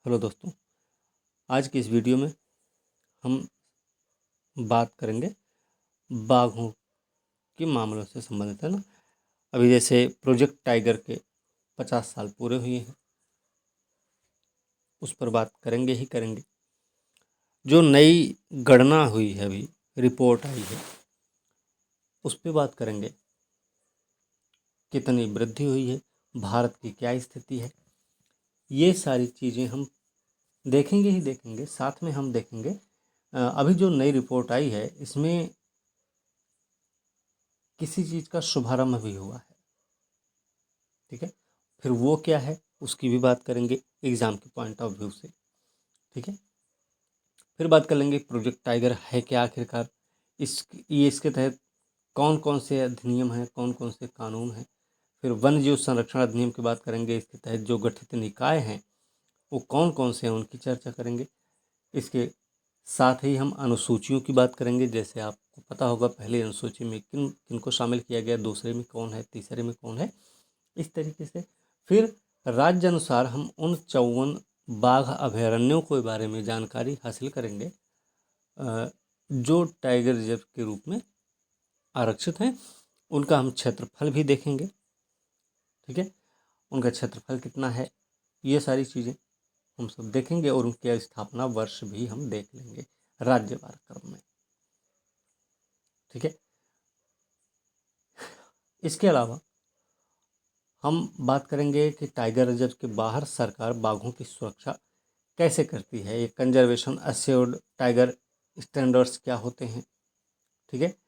Hello दोस्तों, आज की इस वीडियो में हम बात करेंगे बाघों के मामलों से संबंधित, है ना। अभी जैसे प्रोजेक्ट टाइगर के 50 साल पूरे हुए हैं, उस पर बात करेंगे ही करेंगे। जो नई गणना हुई है, अभी रिपोर्ट आई है, उस पर बात करेंगे। कितनी वृद्धि हुई है, भारत की क्या स्थिति है, ये सारी चीज़ें हम देखेंगे ही देखेंगे। साथ में हम देखेंगे अभी जो नई रिपोर्ट आई है, इसमें किसी चीज़ का शुभारंभ भी हुआ है, ठीक है। फिर वो क्या है, उसकी भी बात करेंगे एग्ज़ाम के पॉइंट ऑफ व्यू से, ठीक है। फिर बात कर लेंगे प्रोजेक्ट टाइगर है क्या आखिरकार, इसके तहत कौन कौन से अधिनियम हैं, कौन कौन से कानून हैं। फिर वन्य जीव संरक्षण अधिनियम की बात करेंगे, इसके तहत जो गठित निकाय हैं वो कौन कौन से हैं, उनकी चर्चा करेंगे। इसके साथ ही हम अनुसूचियों की बात करेंगे। जैसे आपको पता होगा, पहली अनुसूची में किन किन को शामिल किया गया, दूसरे में कौन है, तीसरे में कौन है, इस तरीके से। फिर राज्य अनुसार हम उन 54 बाघ अभयारण्यों के बारे में जानकारी हासिल करेंगे जो टाइगर रिजर्व के रूप में आरक्षित हैं। उनका हम क्षेत्रफल भी देखेंगे, ठीक है। उनका क्षेत्रफल कितना है, ये सारी चीज़ें हम सब देखेंगे, और उनके स्थापना वर्ष भी हम देख लेंगे राज्यवार क्रम में, ठीक है। इसके अलावा हम बात करेंगे कि टाइगर रिजर्व के बाहर सरकार बाघों की सुरक्षा कैसे करती है, ये कंजर्वेशन अश्योर्ड टाइगर स्टैंडर्ड्स क्या होते हैं, ठीक है।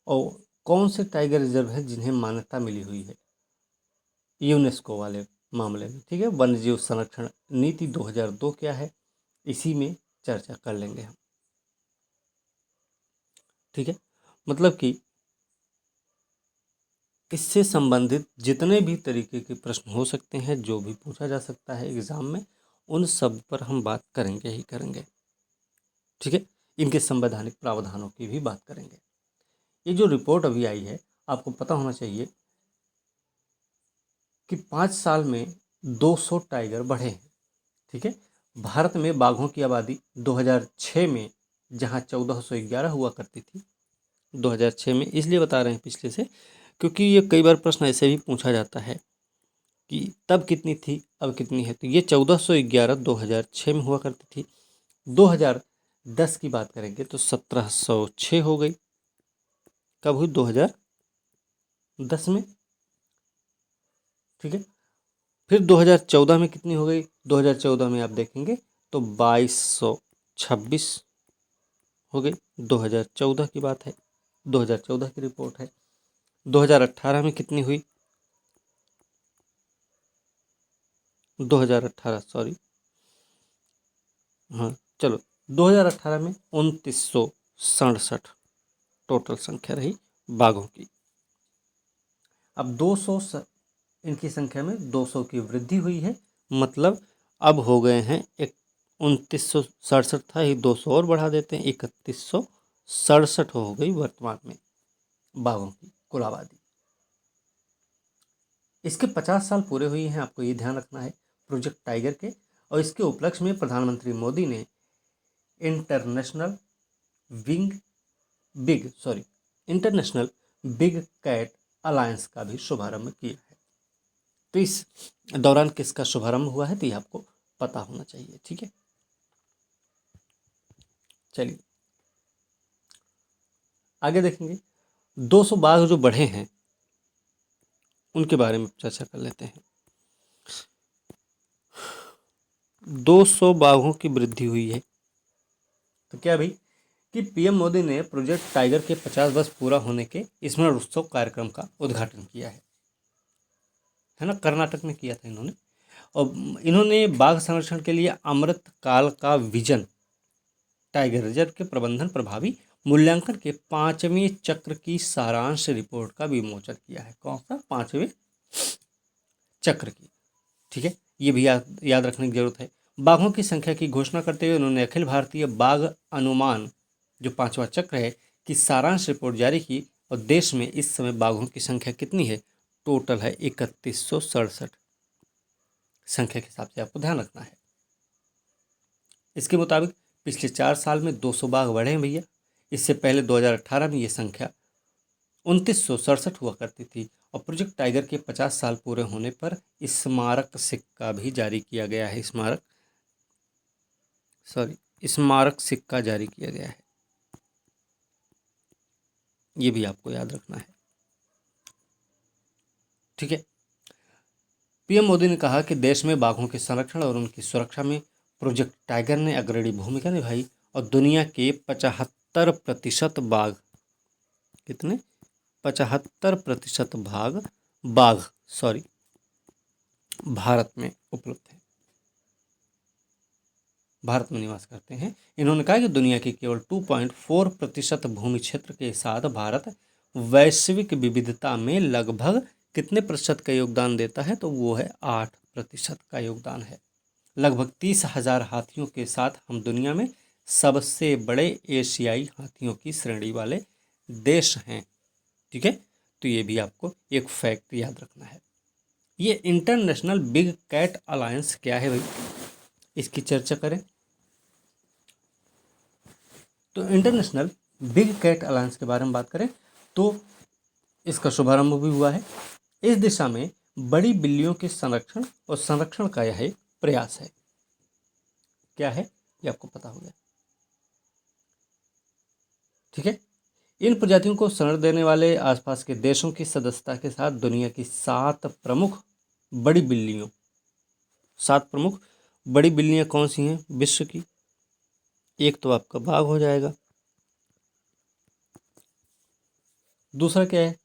और कौन से टाइगर रिजर्व है जिन्हें मान्यता मिली हुई है यूनेस्को वाले मामले में, ठीक है। वन्यजीव संरक्षण नीति 2002 क्या है, इसी में चर्चा कर लेंगे हम, ठीक है। मतलब कि इससे संबंधित जितने भी तरीके के प्रश्न हो सकते हैं, जो भी पूछा जा सकता है एग्ज़ाम में, उन सब पर हम बात करेंगे ही करेंगे, ठीक है। इनके संवैधानिक प्रावधानों की भी बात करेंगे। ये जो रिपोर्ट अभी आई है, आपको पता होना चाहिए कि 5 साल में 200 टाइगर बढ़े हैं, ठीक है। भारत में बाघों की आबादी 2006 में जहां 1411 हुआ करती थी, 2006 में इसलिए बता रहे हैं पिछले से, क्योंकि ये कई बार प्रश्न ऐसे भी पूछा जाता है कि तब कितनी थी, अब कितनी है। तो ये 1411 2006 में हुआ करती थी। 2010 की बात करेंगे तो 1706 हो गई। कब हुई, 2010 में, ठीक है। फिर 2014 में कितनी हो गई, 2014 में आप देखेंगे तो 2226 हो गई। 2014 की बात है, 2014 की रिपोर्ट है। 2018 में कितनी हुई, 2018 सॉरी, हाँ चलो, 2018 में 2967 टोटल संख्या रही बाघों की। अब 200 इनकी संख्या में 200 की वृद्धि हुई है, मतलब अब हो गए हैं एक 2967 था, ही 200 और बढ़ा देते हैं, 3167 हो गई वर्तमान में बाघों की कुल आबादी। इसके 50 साल पूरे हुए हैं, आपको ये ध्यान रखना है प्रोजेक्ट टाइगर के। और इसके उपलक्ष्य में प्रधानमंत्री मोदी ने international wing big sorry international big cat alliance का भी शुभारंभ किया है। तो इस दौरान किसका शुभारंभ हुआ है, तो ये आपको पता होना चाहिए, ठीक है। चलिए आगे देखेंगे। 200 बाघ जो बढ़े हैं उनके बारे में चर्चा कर लेते हैं। 200 बाघों की वृद्धि हुई है, तो क्या भाई कि पीएम मोदी ने प्रोजेक्ट टाइगर के 50 वर्ष पूरा होने के स्मरण उत्सव कार्यक्रम का उद्घाटन किया है ना। कर्नाटक में किया था इन्होंने। और इन्होंने बाघ संरक्षण के लिए अमृत काल का विजन, टाइगर रिजर्व के प्रबंधन प्रभावी मूल्यांकन के 5वें चक्र की सारांश रिपोर्ट का विमोचन किया है। कौन सा, 5वें चक्र की, ठीक है। ये भी याद रखने की जरूरत है। बाघों की संख्या की घोषणा करते हुए उन्होंने अखिल भारतीय बाघ अनुमान, जो 5वां चक्र है, की सारांश रिपोर्ट जारी की। और देश में इस समय बाघों की संख्या कितनी है, टोटल है 3167, संख्या के हिसाब से आपको ध्यान रखना है। इसके मुताबिक पिछले 4 साल में 200 बाघ बढ़े हैं भैया। इससे पहले 2018 में ये संख्या 2967 हुआ करती थी। और प्रोजेक्ट टाइगर के 50 साल पूरे होने पर स्मारक सिक्का भी जारी किया गया है। स्मारक सिक्का जारी किया गया है, ये भी आपको याद रखना है। ठीक है। पीएम मोदी ने कहा कि देश में बाघों के संरक्षण और उनकी सुरक्षा में प्रोजेक्ट टाइगर ने अग्रणी भूमिका निभाई और दुनिया के 75% बाघ, कितने, 75% बाघ भारत में उपलब्ध है, भारत में निवास करते हैं। इन्होंने कहा कि दुनिया के केवल 2.4% भूमि क्षेत्र के साथ भारत वैश्विक विविधता में लगभग कितने प्रतिशत का योगदान देता है, तो वो है 8% का योगदान है। लगभग 30,000 हाथियों के साथ हम दुनिया में सबसे बड़े एशियाई हाथियों की श्रेणी वाले देश हैं। ठीक है, तो ये भी आपको एक फैक्ट याद रखना है। ये इंटरनेशनल बिग कैट अलायंस क्या है भाई, इसकी चर्चा करें तो इंटरनेशनल बिग कैट अलायंस के बारे में बात करें तो इसका शुभारंभ भी हुआ है। इस दिशा में बड़ी बिल्लियों के संरक्षण और संरक्षण का यह एक प्रयास है। क्या है ये आपको पता हो गया। ठीक है, इन प्रजातियों को शरण देने वाले आसपास के देशों की सदस्यता के साथ दुनिया की 7 प्रमुख बड़ी बिल्लियां कौन सी हैं विश्व की। एक तो आपका बाघ हो जाएगा, दूसरा क्या है,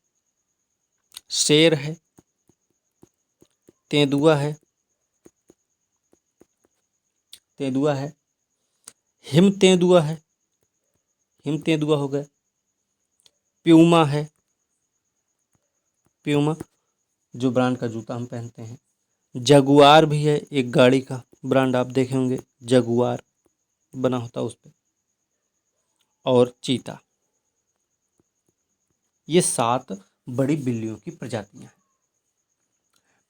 शेर है, तेंदुआ है, हिम तेंदुआ हो गया, प्यूमा है, प्यूमा जो ब्रांड का जूता हम पहनते हैं, जगुआर भी है, एक गाड़ी का ब्रांड आप देखे होंगे, जगुआर बना होता उस पर, और चीता। ये 7 बड़ी बिल्लियों की प्रजातियां हैं।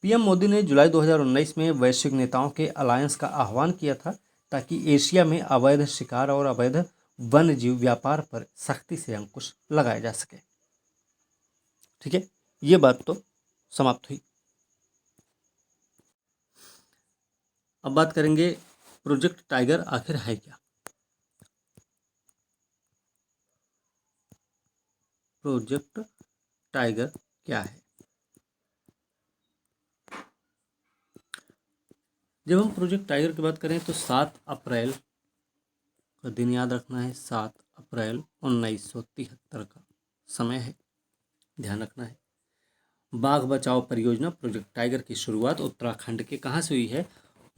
पीएम मोदी ने जुलाई 2019 में वैश्विक नेताओं के अलायंस का आह्वान किया था ताकि एशिया में अवैध शिकार और अवैध वन्य जीव व्यापार पर सख्ती से अंकुश लगाया जा सके। ठीक है, ये बात तो समाप्त हुई। अब बात करेंगे प्रोजेक्ट टाइगर आखिर है क्या। प्रोजेक्ट टाइगर क्या है। जब हम प्रोजेक्ट टाइगर की बात करें तो 7 अप्रैल का दिन याद रखना है। 7 अप्रैल 1973 का समय है, ध्यान रखना है। बाघ बचाओ परियोजना प्रोजेक्ट टाइगर की शुरुआत उत्तराखंड के कहाँ से हुई है,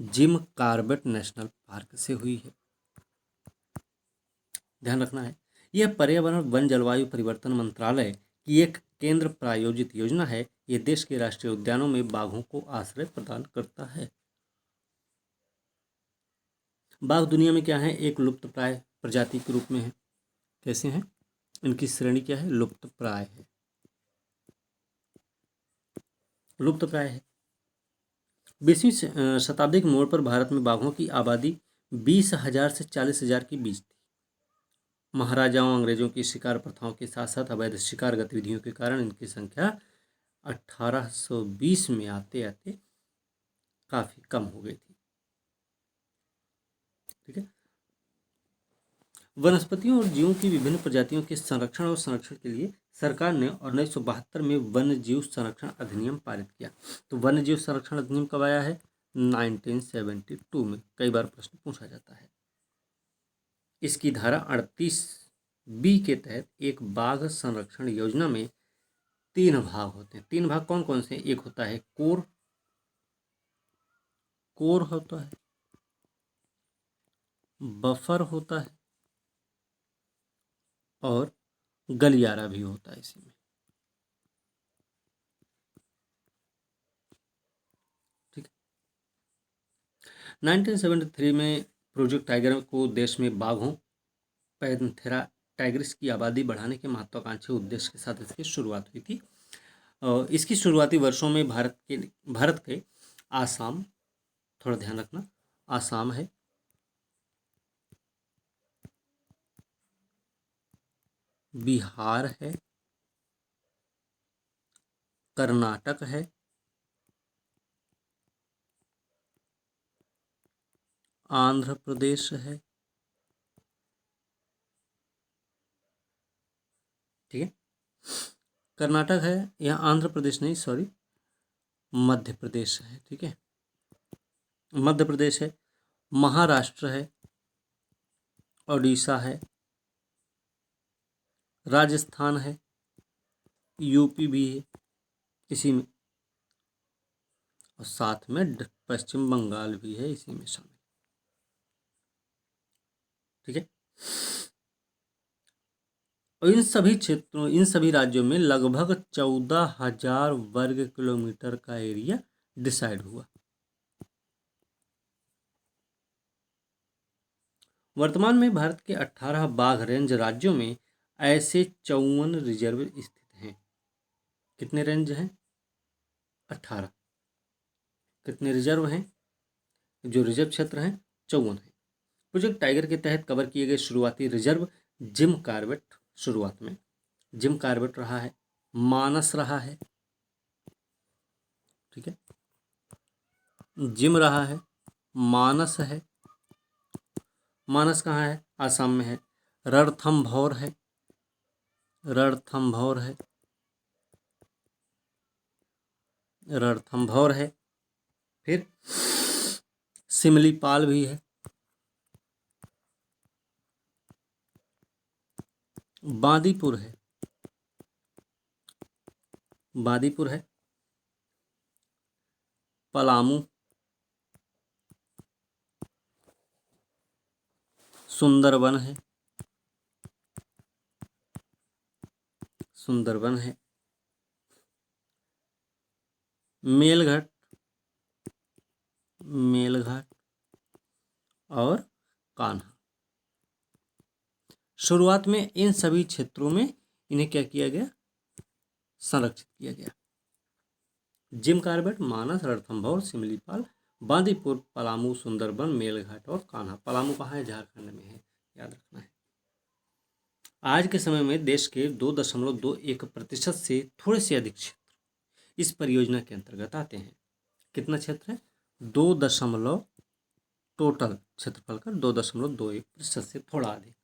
जिम कॉर्बेट नेशनल पार्क से हुई है, ध्यान रखना है। यह पर्यावरण वन जलवायु परिवर्तन मंत्रालय की एक केंद्र प्रायोजित योजना है। यह देश के राष्ट्रीय उद्यानों में बाघों को आश्रय प्रदान करता है। बाघ दुनिया में क्या है, एक लुप्त प्राय प्रजाति के रूप में है। कैसे हैं, इनकी श्रेणी क्या है, लुप्त प्राय है, लुप्त प्राय है। 20वीं शताब्दी के मोड़ पर भारत में बाघों की आबादी 20,000 से 40,000 के बीच थी। महाराजाओं अंग्रेजों की शिकार प्रथाओं के साथ साथ अवैध शिकार गतिविधियों के कारण इनकी संख्या 1820 में आते आते काफी कम हो गई थी। ठीक है, वनस्पतियों और जीवों की विभिन्न प्रजातियों के संरक्षण के लिए सरकार ने 1972 में वन्य जीव संरक्षण अधिनियम पारित किया। तो वन्य जीव संरक्षण अधिनियम कब आया है, 1972 में। कई बार प्रश्न पूछा जाता है। इसकी धारा 38B के तहत एक बाघ संरक्षण योजना में 3 भाग होते हैं। 3 भाग कौन कौन से, एक होता है कोर होता है, बफर होता है और गलियारा भी होता है इसी में। ठीक है, 1973 में प्रोजेक्ट टाइगर को देश में बाघों पैंथेरा टाइग्रिस की आबादी बढ़ाने के महत्वाकांक्षी उद्देश्य के साथ इसकी शुरुआत हुई थी। इसकी शुरुआती वर्षों में भारत के आसाम, थोड़ा ध्यान रखना, आसाम है, बिहार है, कर्नाटक है, आंध्र प्रदेश है, ठीक है। कर्नाटक है, यहाँ आंध्र प्रदेश नहीं, सॉरी, मध्य प्रदेश है, ठीक है, मध्य प्रदेश है, महाराष्ट्र है, उड़ीसा है, राजस्थान है, यूपी भी है इसी में, और साथ में पश्चिम बंगाल भी है इसी में शामिल, ठीक है। और इन सभी क्षेत्रों, इन सभी राज्यों में लगभग 14,000 वर्ग किलोमीटर का एरिया डिसाइड हुआ। वर्तमान में भारत के 18 बाघ रेंज राज्यों में ऐसे 54 रिजर्व स्थित हैं। कितने रेंज हैं? 18। कितने रिजर्व हैं? जो रिजर्व क्षेत्र हैं 54 हैं। प्रोजेक्ट टाइगर के तहत कवर किए गए शुरुआती रिजर्व जिम कॉर्बेट, शुरुआत में जिम कॉर्बेट रहा है, मानस रहा है, ठीक है, जिम रहा है, मानस है, मानस कहाँ है? आसाम में है, रणथंभौर है, रणथंभौर है, रणथंभौर है, फिर सिमलीपाल भी है, बांदीपुर है, बांदीपुर है, पलामू, सुंदरबन है, सुंदरबन है, मेलघाट, मेलघाट और कान्हा। शुरुआत में इन सभी क्षेत्रों में इन्हें क्या किया गया? संरक्षित किया गया। जिम कॉर्बेट, मानस, रणथंभौर, सिमलीपाल, बांदीपुर, पलामू, सुंदरबन, मेलघाट और कान्हा। पलामू कहाँ है? झारखंड में है, याद रखना है। आज के समय में देश के 2.21% से थोड़े से अधिक क्षेत्र इस परियोजना के अंतर्गत आते हैं। कितना क्षेत्र है? 2 दशमलव, टोटल क्षेत्रफल का 2.21% से थोड़ा अधिक।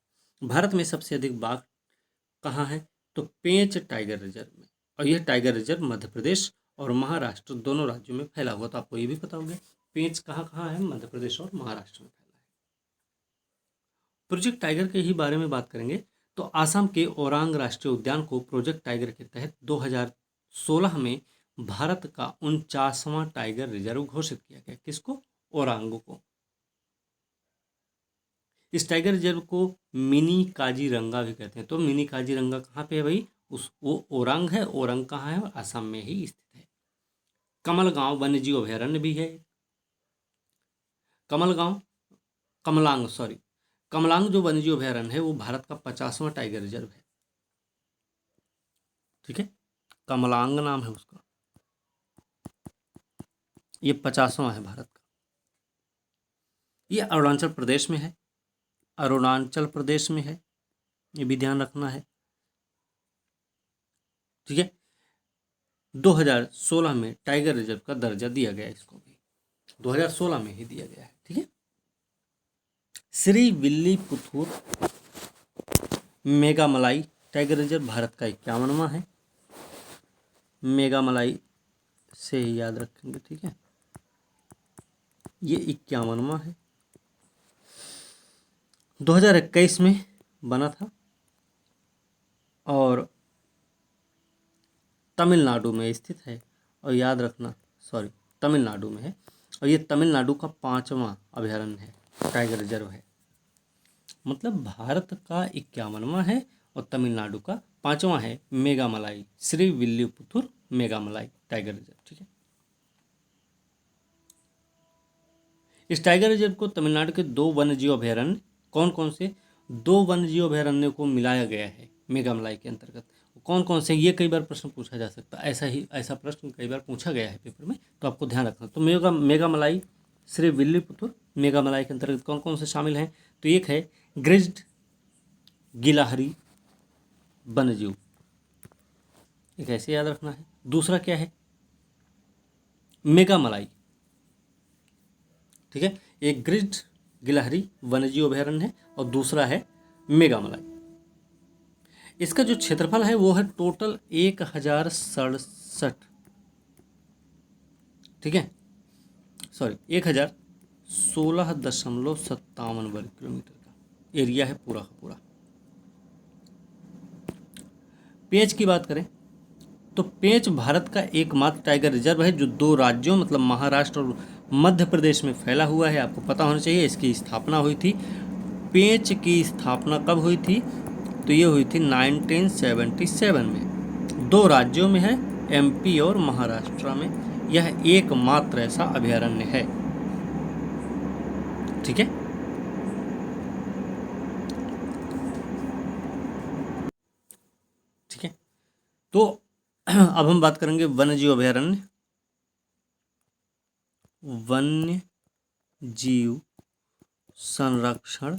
भारत में सबसे अधिक बाघ कहाँ है? तो पेंच टाइगर रिजर्व में, और यह टाइगर रिजर्व मध्य प्रदेश और महाराष्ट्र दोनों राज्यों में फैला हुआ। तो आपको ये भी पता होगा पेंच कहाँ कहाँ है? मध्य प्रदेश और महाराष्ट्र में फैला है। प्रोजेक्ट टाइगर के ही बारे में बात करेंगे तो आसाम के ओरांग राष्ट्रीय उद्यान को प्रोजेक्ट टाइगर के तहत 2016 में भारत का 49वां टाइगर रिजर्व घोषित किया गया। किसको? ओरांग को। इस टाइगर रिजर्व को मिनी काजीरंगा भी कहते हैं। तो मिनी काजीरंगा कहाँ पे है भाई? वो ओरांग है। ओरांग कहाँ है? असम में ही स्थित है। कमलगांव वन्यजीव अभयारण्य भी है। कमलगांव, कमलांग, सॉरी, कमलांग जो वन्यजीव अभयारण्य है वो भारत का 50वां टाइगर रिजर्व है, ठीक है, कमलांग नाम है उसका। ये 50वां है भारत का। ये अरुणाचल प्रदेश में है, अरुणाचल प्रदेश में है, ये भी ध्यान रखना है, ठीक है। 2016 में टाइगर रिजर्व का दर्जा दिया गया, इसको भी 2016 में ही दिया गया है, ठीक है। श्री विल्लीपुथुर मेघामलाई टाइगर रिजर्व भारत का 51वां है। मेघामलाई से ही याद रखेंगे, ठीक है, ये 51वां है। 2021 में बना था और तमिलनाडु में स्थित है। और याद रखना, सॉरी, तमिलनाडु में है, और ये तमिलनाडु का 5वां अभयारण्य है, टाइगर रिजर्व है। मतलब भारत का 51वां है और तमिलनाडु का 5वां है मेघामलाई, श्री विल्लीपुथुर मेघामलाई टाइगर रिजर्व, ठीक है। इस टाइगर रिजर्व को तमिलनाडु के 2 वन्यजीव अभयारण्य, कौन कौन से? 2 वन्यजीव अभयारण्यों को मिलाया गया है मेघामलाई के अंतर्गत। कौन कौन से? ये कई बार प्रश्न पूछा जा सकता है, ऐसा प्रश्न कई बार पूछा गया है पेपर में, तो आपको ध्यान रखना। तो मेघामलाई श्रीविल्लीपुतुर मेघामलाई के अंतर्गत कौन कौन से शामिल हैं? तो एक है ग्रिज्ड गिलहरी वन्यजीव, एक ऐसे याद रखना है। दूसरा क्या है? मेघामलाई, ठीक है। एक ग्रिज्ड गिलहरी वन्यजीव अभयारण्य है और दूसरा है मेघामलाई। इसका जो क्षेत्रफल है वो है टोटल 1067, ठीक है, सॉरी 1016.57 वर्ग किलोमीटर का एरिया है पूरा का पूरा। पेंच की बात करें तो पेंच भारत का एकमात्र टाइगर रिजर्व है जो 2 राज्यों मतलब महाराष्ट्र और मध्य प्रदेश में फैला हुआ है। आपको पता होना चाहिए इसकी स्थापना हुई थी। पेंच की स्थापना कब हुई थी? तो ये हुई थी 1977 में। 2 राज्यों में है, एमपी और महाराष्ट्र में। यह एकमात्र ऐसा अभयारण्य है, ठीक है। ठीक है, तो अब हम बात करेंगे वन्यजीव अभयारण्य। वन्य जीव संरक्षण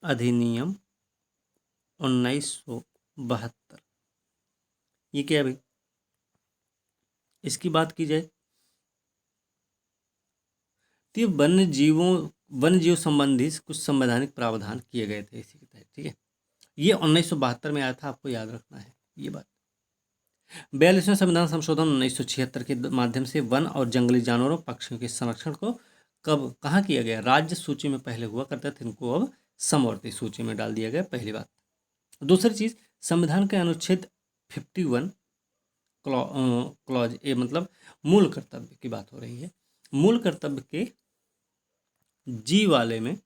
अधिनियम 1972, ये क्या है भाई? इसकी बात की जाए तो ये वन्य जीव संबंधी कुछ संवैधानिक प्रावधान किए गए थे इसी के तहत, ठीक है। ये 1972 में आया था, आपको याद रखना है ये बात। 42वें संविधान संशोधन 1976 के माध्यम से वन और जंगली जानवरों पक्षियों के संरक्षण को कब कहाँ किया गया? राज्य सूची में पहले हुआ करते थे, इनको अब समवर्ती सूची में डाल दिया गया, पहली बात। दूसरी चीज, संविधान के अनुच्छेद 51 क्लॉज ए मतलब मूल कर्तव्य की बात हो रही है। मूल कर्तव्य के जी वाले में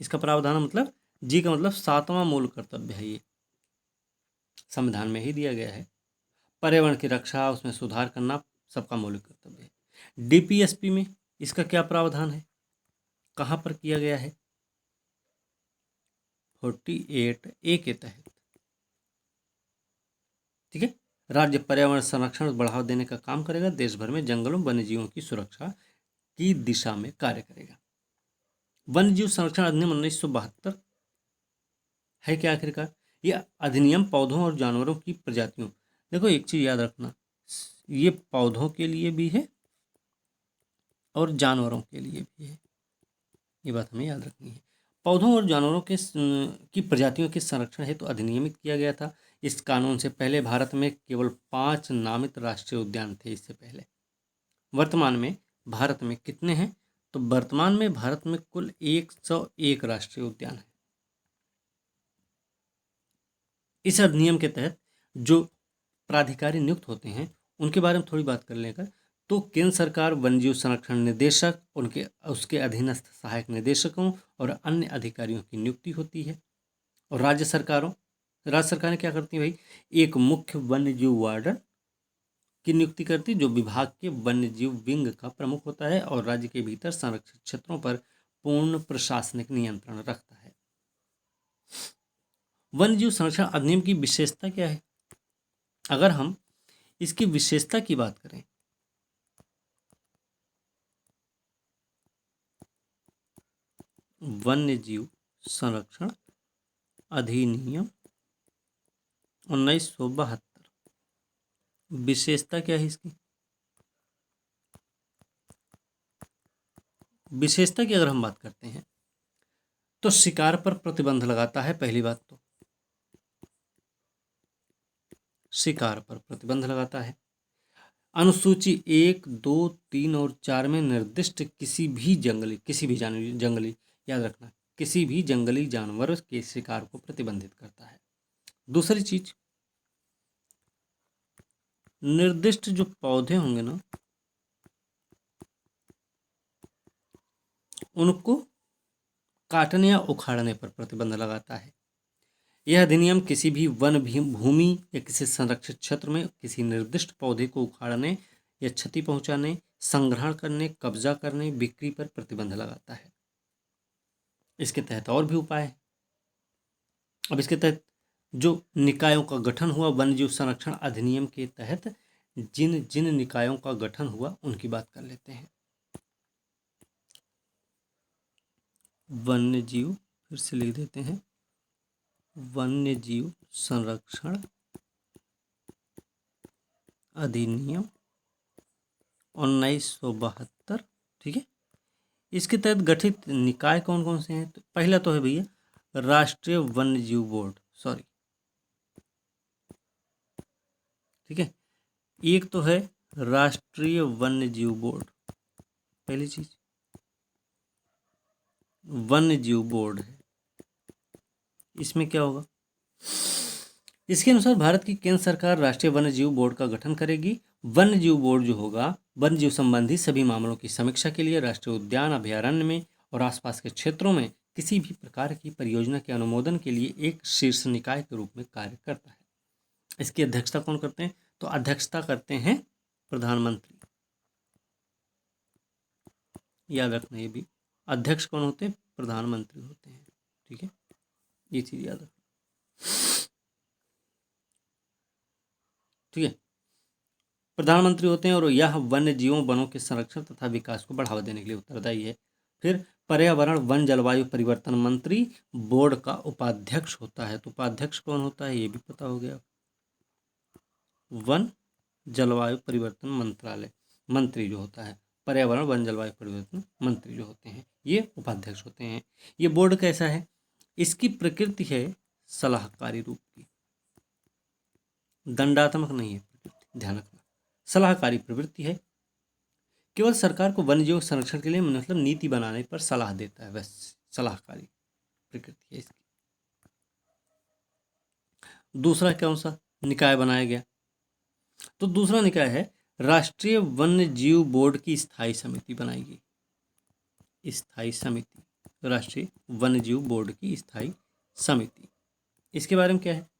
इसका प्रावधान मतलब जी का मतलब 7वां मूल कर्तव्य है, ये संविधान में ही दिया गया है। पर्यावरण की रक्षा, उसमें सुधार करना सबका मौलिक कर्तव्य है। डीपीएसपी में इसका क्या प्रावधान है, कहाँ पर किया गया है? 48A के तहत, ठीक है। राज्य पर्यावरण संरक्षण बढ़ावा देने का काम करेगा, देश भर में जंगलों वन्यजीवों की सुरक्षा की दिशा में कार्य करेगा। वन्यजीव संरक्षण अधिनियम 1972 है क्या आखिरकार? यह अधिनियम पौधों और जानवरों की प्रजातियों, देखो एक चीज याद रखना, ये पौधों के लिए भी है और जानवरों के लिए भी है, ये बात हमें याद रखनी है। पौधों और जानवरों के की प्रजातियों के संरक्षण हेतु अधिनियमित किया गया था। इस कानून से पहले भारत में केवल 5 नामित राष्ट्रीय उद्यान थे इससे पहले। वर्तमान में भारत में कितने हैं? तो वर्तमान में भारत में कुल 101 राष्ट्रीय उद्यान है। इस अधिनियम के तहत जो प्राधिकारी नियुक्त होते हैं उनके बारे में थोड़ी बात कर लेकर, तो केंद्र सरकार वन्यजीव संरक्षण निदेशक, उनके उसके अधीनस्थ सहायक निदेशकों और अन्य अधिकारियों की नियुक्ति होती है। और राज्य सरकारें क्या करती हैं भाई? एक मुख्य वन्यजीव वार्डन की नियुक्ति करती, जो विभाग के वन्यजीव विंग का प्रमुख होता है और राज्य के भीतर संरक्षित क्षेत्रों पर पूर्ण प्रशासनिक नियंत्रण रखता है। वन्यजीव संरक्षण अधिनियम की विशेषता क्या है? अगर हम इसकी विशेषता की बात करें, वन्यजीव संरक्षण अधिनियम 1972, विशेषता क्या है इसकी? विशेषता की अगर हम बात करते हैं तो शिकार पर प्रतिबंध लगाता है, पहली बात तो शिकार पर प्रतिबंध लगाता है। अनुसूची 1, 2, 3 और 4 में निर्दिष्ट किसी भी जंगली याद रखना, किसी भी जंगली जानवर के शिकार को प्रतिबंधित करता है। दूसरी चीज, निर्दिष्ट जो पौधे होंगे ना, उनको काटने या उखाड़ने पर प्रतिबंध लगाता है। यह अधिनियम किसी भी वन भूमि या किसी संरक्षित क्षेत्र में किसी निर्दिष्ट पौधे को उखाड़ने या क्षति पहुंचाने, संग्रहण करने, कब्जा करने, बिक्री पर प्रतिबंध लगाता है। इसके तहत और भी उपाय है। अब इसके तहत जो निकायों का गठन हुआ वन्यजीव संरक्षण अधिनियम के तहत, जिन जिन निकायों का गठन हुआ उनकी बात कर लेते हैं। वन्य जीव, फिर से लिख देते हैं, वन्य जीव संरक्षण अधिनियम 1972। ठीक है, इसके तहत गठित निकाय कौन कौन से हैं? तो पहला तो है भैया राष्ट्रीय वन्य जीव बोर्ड, सॉरी, ठीक है, एक तो है राष्ट्रीय वन्य जीव बोर्ड, पहली चीज वन्य जीव बोर्ड है। इसमें क्या होगा? इसके अनुसार भारत की केंद्र सरकार राष्ट्रीय वन्य जीव बोर्ड का गठन करेगी। वन्य जीव बोर्ड जो होगा, वन्य जीव संबंधी सभी मामलों की समीक्षा के लिए राष्ट्रीय उद्यान, अभयारण्य में और आसपास के क्षेत्रों में किसी भी प्रकार की परियोजना के अनुमोदन के लिए एक शीर्ष निकाय के रूप में कार्य करता है। इसकी अध्यक्षता कौन करते हैं? तो अध्यक्षता करते हैं प्रधानमंत्री। याद रखना, ये भी अध्यक्ष कौन होते हैं? प्रधानमंत्री होते हैं। ठीक है, ये चीज याद रखना। ठीक है, प्रधानमंत्री होते हैं और यह वन्य जीवों, वनों के संरक्षण तथा विकास को बढ़ावा देने के लिए उत्तरदायी है। फिर पर्यावरण, वन, जलवायु परिवर्तन मंत्री बोर्ड का उपाध्यक्ष होता है। तो उपाध्यक्ष कौन होता है ये भी पता हो गया। वन, जलवायु परिवर्तन मंत्रालय मंत्री जो होता है, पर्यावरण, वन, जलवायु परिवर्तन मंत्री जो होते हैं, ये उपाध्यक्ष होते हैं। ये बोर्ड कैसा है? इसकी प्रकृति है सलाहकारी रूप की, दंडात्मक नहीं है प्रकृति, ध्यान रखना, सलाहकारी प्रवृत्ति है। केवल सरकार को वन्यजीव संरक्षण के लिए मतलब नीति बनाने पर सलाह देता है, बस सलाहकारी प्रकृति है इसकी। दूसरा कौन सा निकाय बनाया गया? तो दूसरा निकाय है राष्ट्रीय वन्य जीव बोर्ड की स्थायी समिति बनाई गई। स्थायी समिति, राष्ट्रीय वन्य जीव बोर्ड की स्थायी समिति, इसके बारे में क्या है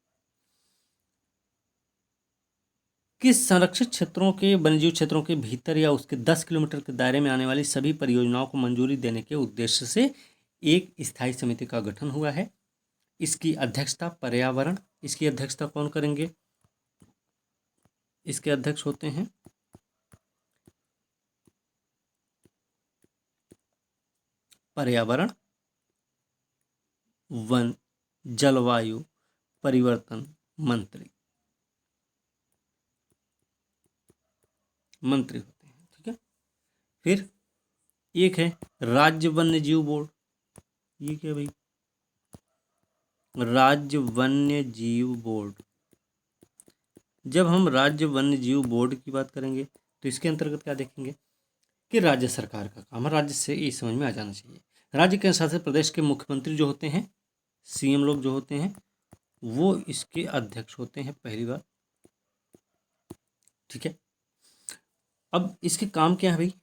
कि संरक्षित क्षेत्रों के, वन्यजीव क्षेत्रों के भीतर या उसके 10 किलोमीटर के दायरे में आने वाली सभी परियोजनाओं को मंजूरी देने के उद्देश्य से एक स्थायी समिति का गठन हुआ है। इसकी अध्यक्षता पर्यावरण, इसकी अध्यक्षता कौन करेंगे? इसके अध्यक्ष होते हैं पर्यावरण, वन, जलवायु परिवर्तन मंत्री होते हैं। ठीक है, फिर एक है राज्य वन्य जीव बोर्ड। ये क्या भाई? राज्य वन्य जीव बोर्ड। जब हम राज्य वन्य जीव बोर्ड की बात करेंगे तो इसके अंतर्गत क्या देखेंगे कि राज्य सरकार का काम है, राज्य से ये समझ में आ जाना चाहिए। राज्य के शासित प्रदेश के मुख्यमंत्री जो होते हैं, सीएम लोग जो होते हैं, वो इसके अध्यक्ष होते हैं, पहली बात। ठीक है, अब इसके काम क्या है भाई?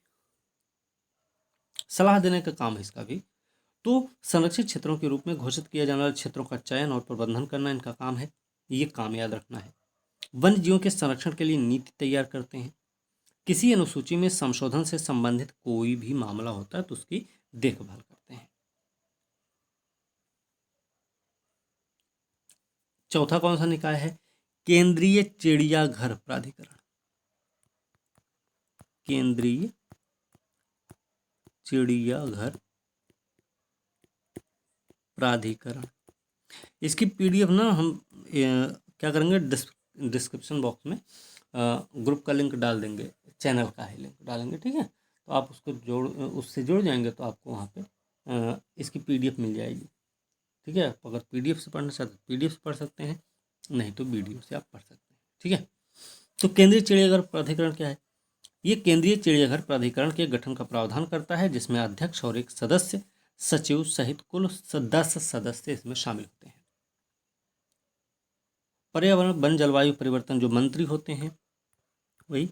सलाह देने का काम है इसका भी। तो संरक्षित क्षेत्रों के रूप में घोषित किया जाने वाले क्षेत्रों का चयन और प्रबंधन करना इनका काम है। ये काम याद रखना है। वन्य जीवों के संरक्षण के लिए नीति तैयार करते हैं। किसी अनुसूची में संशोधन से संबंधित कोई भी मामला होता है तो उसकी देखभाल करते हैं। चौथा कौन सा निकाय है? केंद्रीय चिड़ियाघर प्राधिकरण। केंद्रीय चिड़ियाघर प्राधिकरण, इसकी पीडीएफ ना हम क्या करेंगे, डिस्क्रिप्शन बॉक्स में ग्रुप का लिंक डाल देंगे, चैनल का ही लिंक डालेंगे। ठीक है, तो आप उसको उससे जुड़ जाएंगे तो आपको वहाँ पे इसकी पीडीएफ मिल जाएगी। ठीक है, अगर पीडीएफ से पढ़ना चाहते हैं पीडीएफ से पढ़ सकते हैं, नहीं तो वीडियो से आप पढ़ सकते हैं। ठीक है, तो केंद्रीय चिड़ियाघर प्राधिकरण क्या है? ये केंद्रीय चिड़ियाघर प्राधिकरण के गठन का प्रावधान करता है, जिसमें अध्यक्ष और एक सदस्य सचिव सहित कुल 10 सदस्य इसमें शामिल होते हैं। पर्यावरण, वन, जलवायु परिवर्तन जो मंत्री होते हैं वही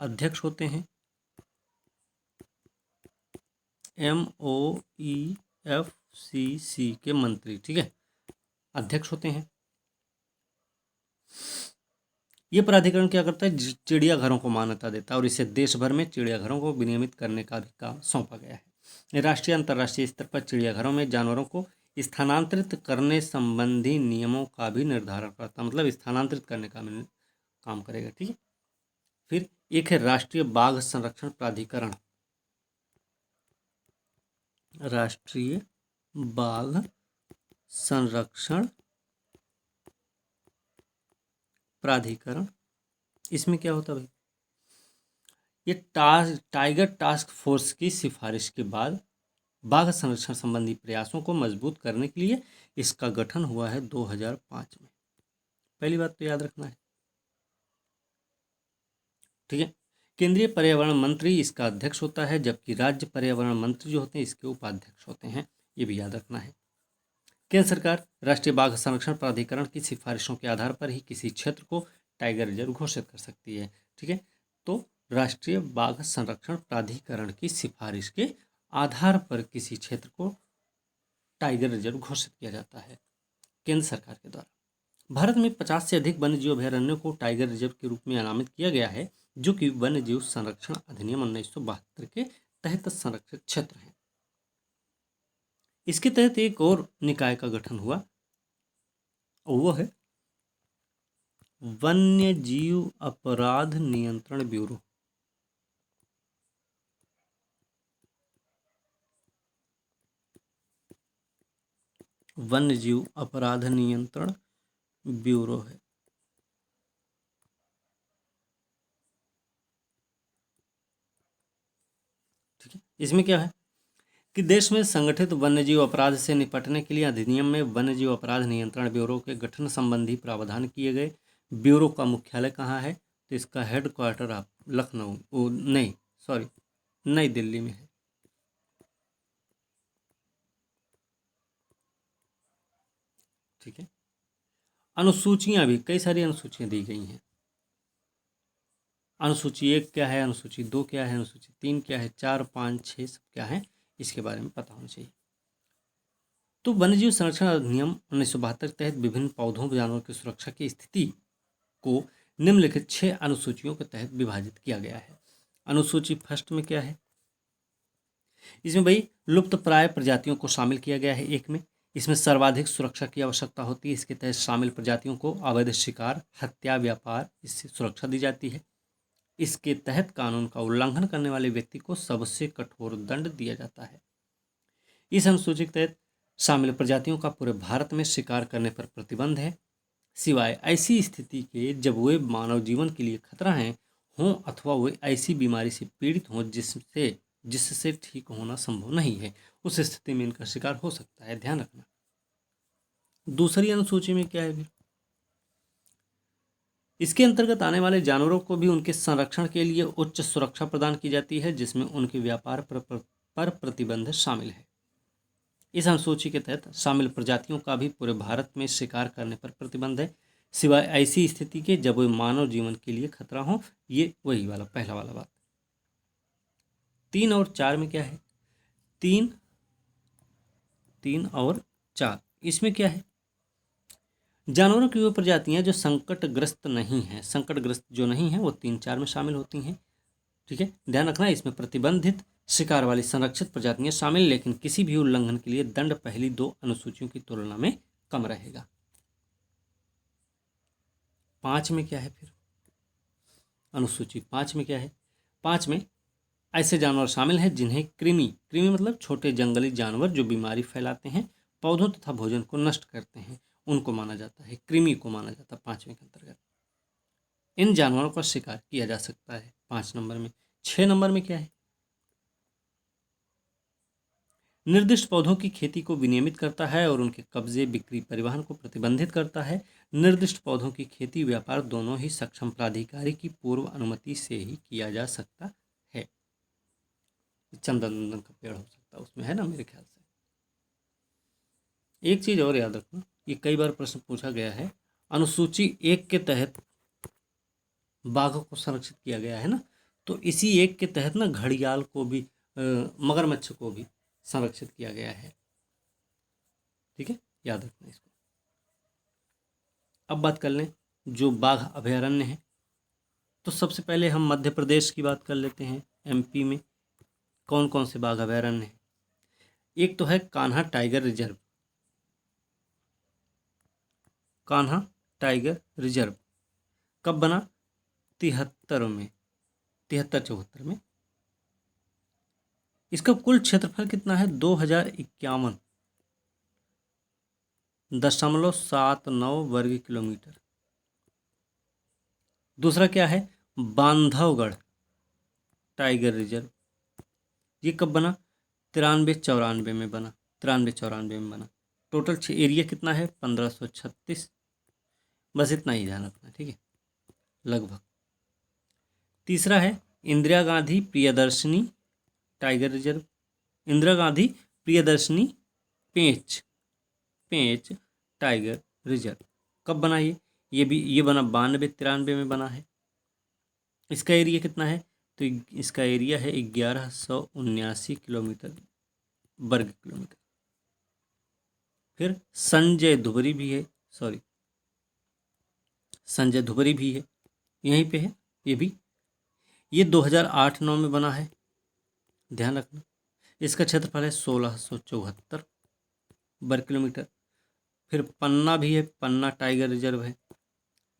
अध्यक्ष होते हैं। MOEFCC के मंत्री, ठीक है, अध्यक्ष होते हैं। ये प्राधिकरण क्या करता है? चिड़ियाघरों को मान्यता देता है और इसे देश भर में चिड़ियाघरों को विनियमित करने का भी काम सौंपा गया है। राष्ट्रीय अंतर्राष्ट्रीय स्तर पर चिड़ियाघरों में जानवरों को स्थानांतरित करने संबंधी नियमों का भी निर्धारण करता, मतलब स्थानांतरित करने का काम करेगा। ठीक है, फिर एक है राष्ट्रीय बाघ संरक्षण प्राधिकरण, राष्ट्रीय बाघ संरक्षण प्राधिकरण। इसमें क्या होता है भाई, ये टाइगर टास्क फोर्स की सिफारिश के बाद बाघ संरक्षण संबंधी प्रयासों को मजबूत करने के लिए इसका गठन हुआ है 2005 में। पहली बात तो याद रखना है, ठीक है। केंद्रीय पर्यावरण मंत्री इसका अध्यक्ष होता है, जबकि राज्य पर्यावरण मंत्री जो होते हैं इसके उपाध्यक्ष होते हैं, ये भी याद रखना है। केंद्र सरकार राष्ट्रीय बाघ संरक्षण प्राधिकरण की सिफारिशों के आधार पर ही किसी क्षेत्र को टाइगर रिजर्व घोषित कर सकती है, ठीक है। तो राष्ट्रीय बाघ संरक्षण प्राधिकरण की सिफारिश के आधार पर किसी क्षेत्र को टाइगर रिजर्व घोषित किया जाता है केंद्र सरकार के द्वारा। भारत में 50 से अधिक वन्य जीव अभयारण्यों को टाइगर रिजर्व के रूप में नामित किया गया है, जो कि वन्य जीव संरक्षण अधिनियम 1972 के तहत संरक्षित क्षेत्र हैं। इसके तहत एक और निकाय का गठन हुआ, और वो है वन्य जीव अपराध नियंत्रण ब्यूरो। वन्य जीव अपराध नियंत्रण ब्यूरो है, ठीक है। इसमें क्या है कि देश में संगठित वन्यजीव अपराध से निपटने के लिए अधिनियम में वन्यजीव अपराध नियंत्रण ब्यूरो के गठन संबंधी प्रावधान किए गए। ब्यूरो का मुख्यालय कहाँ है, तो इसका हेडक्वार्टर आप लखनऊ, नहीं सॉरी, नई दिल्ली में है, ठीक है। अनुसूचियां भी कई सारी अनुसूचियां दी गई हैं। अनुसूची 1 क्या है, अनुसूची 2 क्या है, अनुसूची 3 क्या है, 4, 5, 6 सब क्या है, इसके बारे में पता होना चाहिए। तो वन्यजीव संरक्षण अधिनियम 1972 के तहत विभिन्न पौधों जानवरों की सुरक्षा की स्थिति को निम्नलिखित 6 अनुसूचियों के तहत विभाजित किया गया है। अनुसूची फर्स्ट में क्या है, इसमें भाई लुप्त प्राय प्रजातियों को शामिल किया गया है। एक में इसमें सर्वाधिक सुरक्षा की आवश्यकता होती है। इसके तहत शामिल प्रजातियों को अवैध शिकार, हत्या, व्यापार, इससे सुरक्षा दी जाती है। इसके तहत कानून का उल्लंघन करने वाले व्यक्ति को सबसे कठोर दंड दिया जाता है। इस अनुसूची के तहत शामिल प्रजातियों का पूरे भारत में शिकार करने पर प्रतिबंध है, सिवाय ऐसी स्थिति के जब वे मानव जीवन के लिए खतरा हैं हों अथवा वे ऐसी बीमारी से पीड़ित हों जिससे ठीक होना संभव नहीं है, उस स्थिति में इनका शिकार हो सकता है, ध्यान रखना। दूसरी अनुसूची में क्या है फिर, इसके अंतर्गत आने वाले जानवरों को भी उनके संरक्षण के लिए उच्च सुरक्षा प्रदान की जाती है, जिसमें उनके व्यापार पर प्रतिबंध शामिल है। इस अनुसूची के तहत शामिल प्रजातियों का भी पूरे भारत में शिकार करने पर प्रतिबंध है, सिवाय ऐसी स्थिति के जब वे मानव जीवन के लिए खतरा हो। ये वही वाला पहला वाला बात। 3 और 4 में क्या है, 3 और 4 इसमें क्या है, जानवरों की वो प्रजातियां जो संकटग्रस्त नहीं हैं, संकटग्रस्त जो नहीं है वो 3-4 में शामिल होती हैं, ठीक है। ध्यान रखना इसमें प्रतिबंधित शिकार वाली संरक्षित प्रजातियां शामिल, लेकिन किसी भी उल्लंघन के लिए दंड पहली 2 अनुसूचियों की तुलना में कम रहेगा। 5 में क्या है फिर, अनुसूची 5 में क्या है, 5 में ऐसे जानवर शामिल हैं जिन्हें कृमि मतलब छोटे जंगली जानवर जो बीमारी फैलाते हैं, पौधों तथा भोजन को नष्ट करते हैं, उनको माना जाता है, कृमि को माना जाता है 5वें के अंतर्गत। इन जानवरों का शिकार किया जा सकता है 5 नंबर में। 6 नंबर में क्या है, निर्दिष्ट पौधों की खेती को विनियमित करता है और उनके कब्जे, बिक्री, परिवहन को प्रतिबंधित करता है। निर्दिष्ट पौधों की खेती, व्यापार दोनों ही सक्षम प्राधिकारी की पूर्व अनुमति से ही किया जा सकता है। चंदन का पेड़ हो सकता है उसमें, है ना, मेरे ख्याल से। एक चीज और याद रखना, ये कई बार प्रश्न पूछा गया है, अनुसूची 1 के तहत बाघ को संरक्षित किया गया है ना, तो इसी 1 के तहत ना घड़ियाल को भी, मगरमच्छ को भी संरक्षित किया गया है, ठीक है, याद रखना इसको। अब बात कर लें जो बाघ अभयारण्य है, तो सबसे पहले हम मध्य प्रदेश की बात कर लेते हैं। एमपी में कौन कौन से बाघ अभयारण्य हैं। एक तो है Kanha tiger reserve, Kanha tiger reserve कब बना, 73 में, 73-74 में। इसका कुल क्षेत्रफल कितना है? 2051.79 वर्ग किलोमीटर। दूसरा क्या है? Bandhavgarh tiger reserve. ये कब बना? 93-94 में बना। 93-94 में बना। टोटल एरिया कितना है? 1536। बस इतना ही ध्यान रखना, ठीक है, लगभग। तीसरा है इंदिरा गांधी प्रियदर्शनी टाइगर रिजर्व। इंदिरा गांधी प्रियदर्शनी पेंच पेंच टाइगर रिजर्व कब बना? ये बना 92-93 में बना है। इसका एरिया कितना है? तो इसका एरिया है 1179 किलोमीटर वर्ग किलोमीटर। फिर संजय धुबरी भी है, संजय धुबरी भी है, यहीं पे है ये भी। ये 2008-9 में बना है, ध्यान रखना। इसका क्षेत्रफल है 1674 वर्ग किलोमीटर। फिर पन्ना भी है, पन्ना टाइगर रिजर्व है।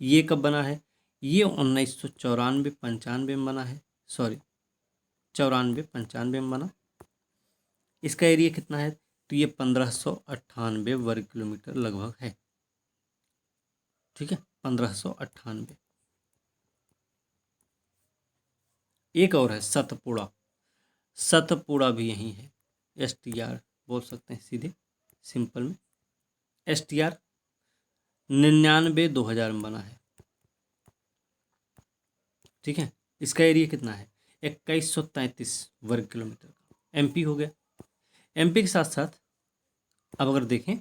ये कब बना है? ये 1994-95 में बना है, 94-95 में बना। इसका एरिया कितना है? तो ये 1598 वर्ग किलोमीटर लगभग है, ठीक है, 1598। एक और है सतपुड़ा। सतपुड़ा भी यही है, STR बोल सकते हैं सीधे सिंपल में। STR 99-2000 में बना है, ठीक है। इसका एरिया कितना है? 2133 वर्ग किलोमीटर का। MP हो गया। MP के साथ साथ अब अगर देखें,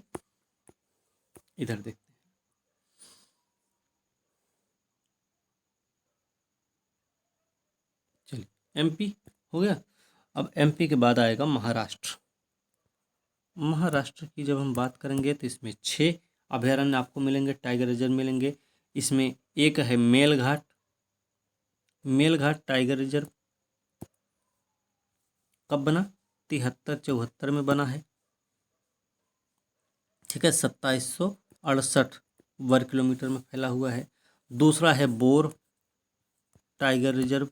इधर देखते हैं, चलिए MP हो गया। अब MP के बाद आएगा महाराष्ट्र। महाराष्ट्र की जब हम बात करेंगे तो इसमें 6 अभयारण्य आपको मिलेंगे, टाइगर रिजर्व मिलेंगे। इसमें एक है मेलघाट टाइगर रिजर्व। कब बना? 73-74 में बना है, ठीक है, 2768 वर्ग किलोमीटर में फैला हुआ है। दूसरा है बोर टाइगर रिजर्व।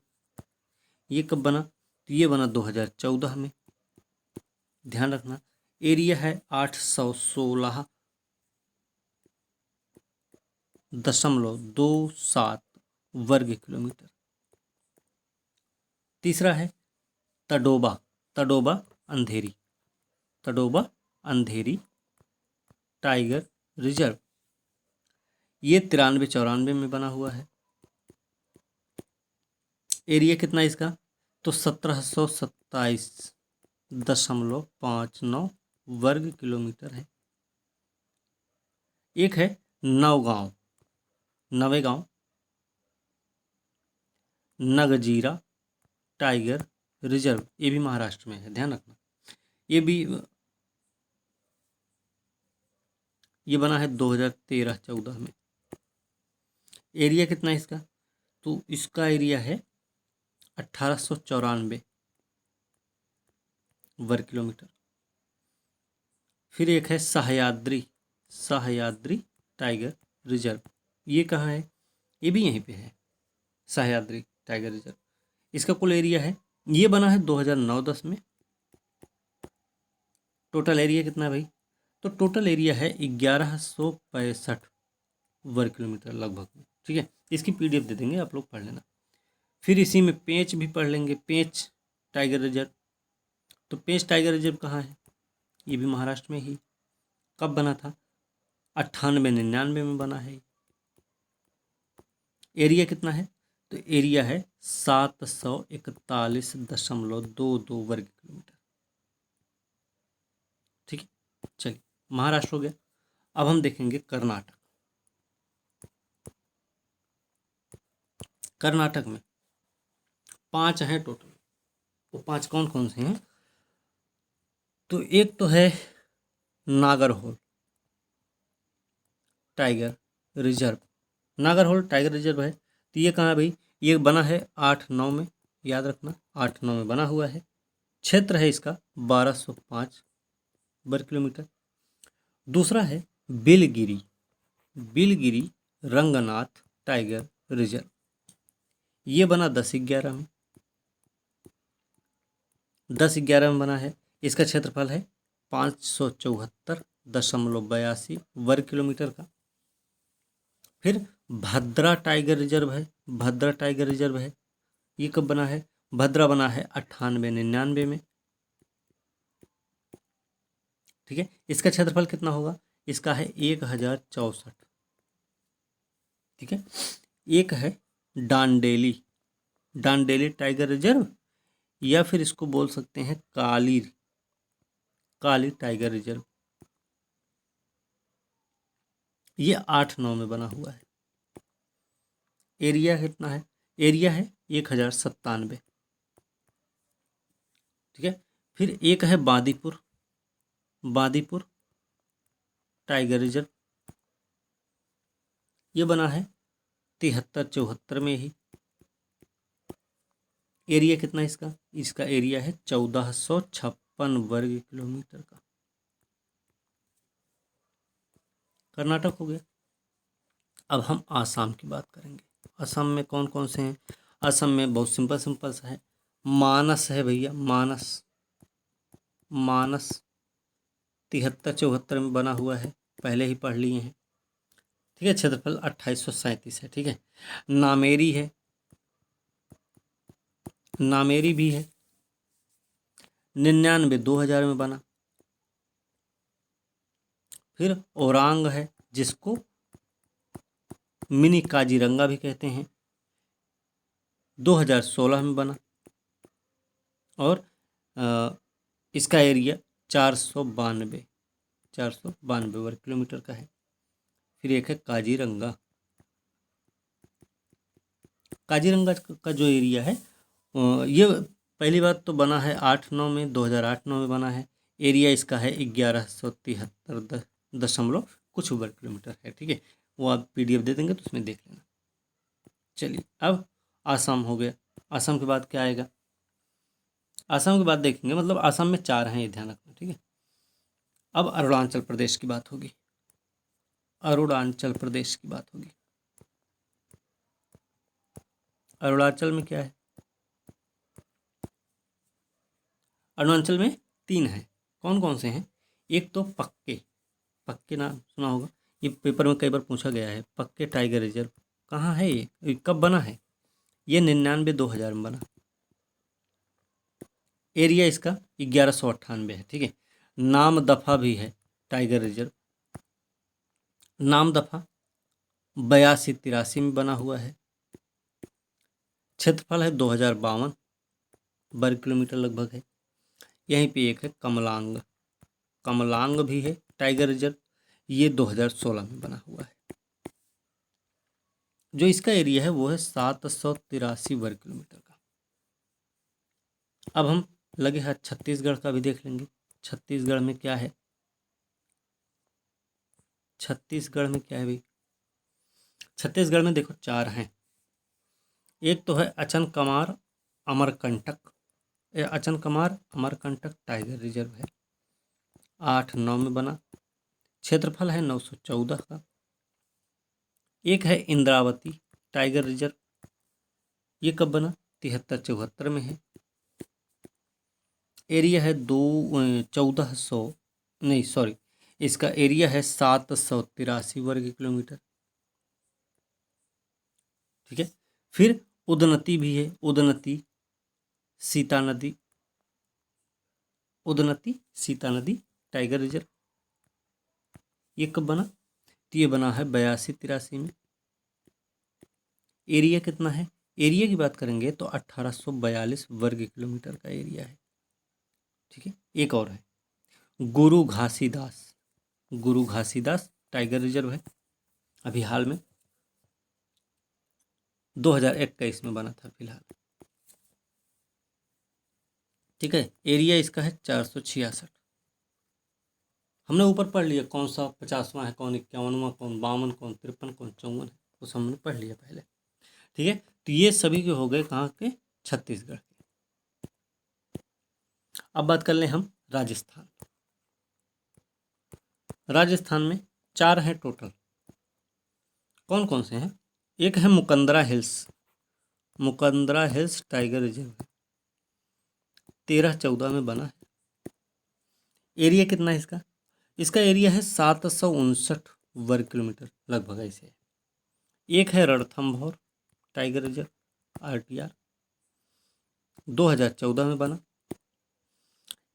ये कब बना? तो ये बना 2014 में, ध्यान रखना। एरिया है 816.27 वर्ग किलोमीटर। तीसरा है तडोबा अंधेरी टाइगर रिजर्व। ये 93-94 में बना हुआ है। एरिया कितना है इसका? तो 1727.59 वर्ग किलोमीटर है। एक है नवेगांव नगजीरा टाइगर रिजर्व। ये भी महाराष्ट्र में है, ध्यान रखना। ये बना है 2013-14 में। एरिया कितना है इसका? तो इसका एरिया है 1894 वर्ग किलोमीटर। फिर एक है सह्याद्री टाइगर रिजर्व। ये कहाँ है? ये भी यहीं पे है, सह्याद्री टाइगर रिजर्व। इसका कुल एरिया है, ये बना है 2009-10 में। टोटल एरिया कितना है भाई? तो टोटल एरिया है 1165 वर्ग किलोमीटर लगभग, ठीक है। इसकी PDF दे देंगे, आप लोग पढ़ लेना। फिर इसी में पेंच भी पढ़ लेंगे, पेंच टाइगर रिजर्व। तो पेंच टाइगर रिजर्व कहाँ है? ये भी महाराष्ट्र में ही। कब बना था? 98-99 में बना है। एरिया कितना है? तो एरिया है 741.22 वर्ग किलोमीटर, ठीक है। चलिए, महाराष्ट्र हो गया। अब हम देखेंगे कर्नाटक। कर्नाटक में 5 हैं टोटल। वो 5 कौन कौन से हैं? तो एक तो है Nagarhole tiger reserve. Nagarhole tiger reserve है, तो ये कहाँ है भाई? ये बना है 8-9 में, याद रखना, 8-9 में बना हुआ है। क्षेत्र है इसका 1205 वर्ग किलोमीटर। दूसरा है बिलगिरी रंगनाथ टाइगर रिजर्व। ये बना 10-11 में, 10/11 में बना है। इसका क्षेत्रफल है 574.82 वर्ग किलोमीटर का। फिर भद्रा टाइगर रिजर्व है, भद्रा टाइगर रिजर्व है, ये कब बना है? भद्रा बना है 98-99 में। ठीक है, इसका क्षेत्रफल कितना होगा? इसका है 1064। ठीक है, एक है डांडेली, डांडेली टाइगर रिजर्व, या फिर इसको बोल सकते हैं काली, काली टाइगर रिजर्व। ये 8-9 में बना हुआ है। एरिया कितना है? एरिया है 1097। ठीक है, फिर एक है बांदीपुर, बांदीपुर टाइगर रिजर्व, ये बना है 73-74 में ही। एरिया कितना है इसका? इसका एरिया है 1456 वर्ग किलोमीटर का। कर्नाटक हो गया। अब हम आसाम की बात करेंगे। असम में कौन कौन से हैं? असम में बहुत सिंपल सिंपल सा है। मानस है भैया, मानस, मानस 73-74 में बना हुआ है, पहले ही पढ़ लिए हैं। ठीक है, क्षेत्रफल 2837 है। ठीक है, नामेरी है, नामेरी भी है 99-2000 में बना। फिर औरांग है, जिसको मिनी काजीरंगा भी कहते हैं, 2016 में बना। और इसका एरिया 492 वर्ग किलोमीटर का है। फिर एक है काजीरंगा, काजीरंगा का जो एरिया है ये पहली बात तो बना है 8-9 में, 2008-9 में बना है। एरिया इसका है 1173 कुछ वर्ग किलोमीटर है। ठीक है, वो आप PDF दे देंगे तो उसमें देख लेना। चलिए, अब आसाम हो गया। आसाम के बाद क्या आएगा? आसाम के बाद देखेंगे, मतलब आसाम में 4 हैं, ये ध्यान रखना। ठीक है, अब अरुणाचल प्रदेश की बात होगी, अरुणाचल प्रदेश की बात होगी। अरुणाचल में क्या है? अरुणाचल में 3 हैं। कौन कौन से हैं? एक तो पक्के, पक्के नाम सुना होगा, ये पेपर में कई बार पूछा गया है। पक्के टाइगर रिजर्व कहाँ है? ये कब बना है? ये 99-2000 में बना। एरिया इसका 1198 है। ठीक है, नाम दफा भी है टाइगर रिजर्व, नाम दफा 82-83 में बना हुआ है। क्षेत्रफल है 2052 वर्ग किलोमीटर लगभग है। यहीं पे एक है कमलांग, कमलांग भी है टाइगर रिजर्व, ये 2016 में बना हुआ है। जो इसका एरिया है वो है 783 वर्ग किलोमीटर का। अब हम लगे हैं छत्तीसगढ़ का भी देख लेंगे। छत्तीसगढ़ में क्या है? छत्तीसगढ़ में क्या है भाई? छत्तीसगढ़ में देखो 4 हैं। एक तो है अचनकमार अमरकंटक, अचनकमार अमरकंटक टाइगर रिजर्व है, 8-9 में बना। क्षेत्रफल है 914 का। एक है इंद्रावती टाइगर रिजर्व, ये कब बना? 73-74 में है। एरिया है 1400, नहीं सॉरी, इसका एरिया है 783 वर्ग किलोमीटर। ठीक है, फिर उदनती भी है, उदनती सीता नदी, उदनती सीता नदी टाइगर रिजर्व, ये कब बना? तो ये बना है 82-83 में। एरिया कितना है? एरिया की बात करेंगे तो 1842 वर्ग किलोमीटर का एरिया है। ठीक है, एक और है गुरु घासीदास, गुरु घासीदास टाइगर रिजर्व है, अभी हाल में 2021 में बना था फिलहाल। ठीक है, एरिया इसका है 466। हमने ऊपर पढ़ लिया कौन सा 50वां है, कौन 51वां, कौन 52, कौन 53, कौन 54 है, उस हमने पढ़ लिया पहले। ठीक है, तो ये सभी के हो गए कहाँ के? छत्तीसगढ़ के। अब बात कर लें हम राजस्थान। राजस्थान में 4 हैं टोटल। कौन कौन से हैं? एक है Mukundra hills, Mukundra hills tiger reserve है, 2013-14 में बना है। एरिया कितना है इसका? इसका एरिया है 759 वर्ग किलोमीटर लगभग ऐसे है। एक है रणथंभौर टाइगर रिजर्व RTR, 2014 में बना।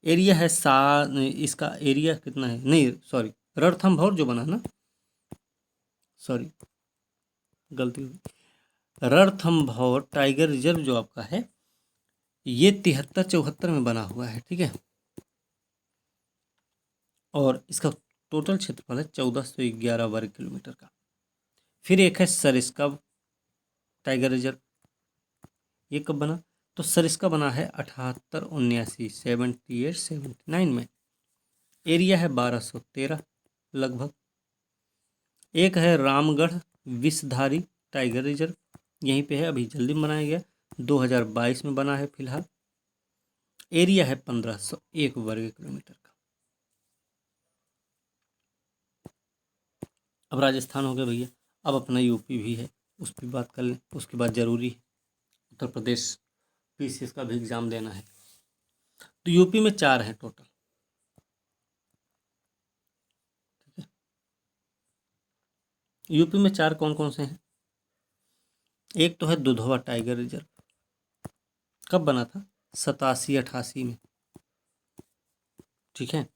एरिया है इसका एरिया कितना है, नहीं सॉरी, रणथंभौर जो बना ना, सॉरी गलती हुई, रणथंभौर टाइगर रिजर्व जो आपका है ये 73-74 में बना हुआ है, ठीक है। और इसका टोटल क्षेत्रफल है 1411 वर्ग किलोमीटर का। फिर एक है सरिस्का टाइगर रिजर्व, ये कब बना? तो सरिस्का बना है 78-79 में। एरिया है 1213 लगभग। एक है रामगढ़ विषधारी टाइगर रिजर्व, यहीं पे है, अभी जल्दी बनाया गया, 2022 में बना है फिलहाल। एरिया है 1501 वर्ग किलोमीटर का। अब राजस्थान हो गया भैया, अब अपना यूपी भी है, उस पर बात कर लें, उसके बाद जरूरी है उत्तर प्रदेश PCS का भी एग्जाम देना है। तो यूपी में 4 हैं टोटल, ठीक है। यूपी में 4 कौन कौन से हैं? एक तो है दुधवा टाइगर रिजर्व, कब बना था? 87-88 में, ठीक है।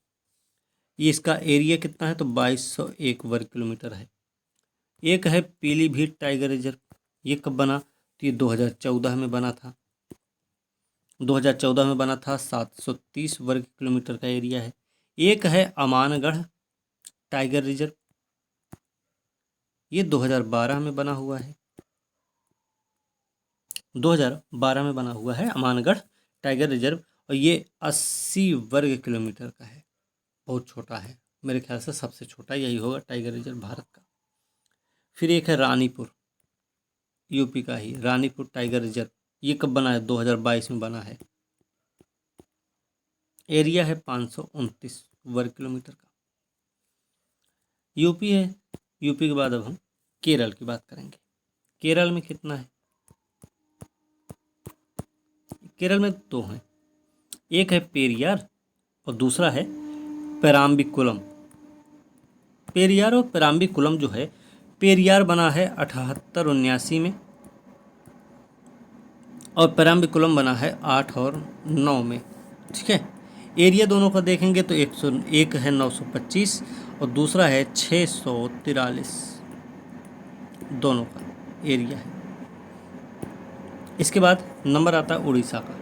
ये इसका एरिया कितना है? तो 2201 वर्ग किलोमीटर है। एक है पीलीभीत टाइगर रिजर्व, ये कब बना? तो ये 2014 में बना था। 2014 में बना था, 730 वर्ग किलोमीटर का एरिया है। एक है अमानगढ़ टाइगर रिजर्व, ये 2012 में बना हुआ है। 2012 में बना हुआ है अमानगढ़ टाइगर रिजर्व, और ये 80 वर्ग किलोमीटर का है, बहुत छोटा है, मेरे ख्याल से सबसे छोटा यही होगा टाइगर रिजर्व भारत का। फिर एक है रानीपुर, यूपी का ही रानीपुर टाइगर रिजर्व, ये कब बना है? 2022 में बना है। एरिया है 529 वर्ग किलोमीटर का। यूपी है, यूपी के बाद अब हम केरल की बात करेंगे। केरल में कितना है? केरल में 2 हैं, एक है पेरियार और दूसरा है पेराम्बिकुलम। पेरियार और पेराम्बिकुलम जो है, पेरियार बना है 78-79 में और पेराम्बिकुलम बना है 8 और 9 में, ठीक है। एरिया दोनों का देखेंगे तो 101 है 925 और दूसरा है 643, दोनों का एरिया है। इसके बाद नंबर आता है उड़ीसा का।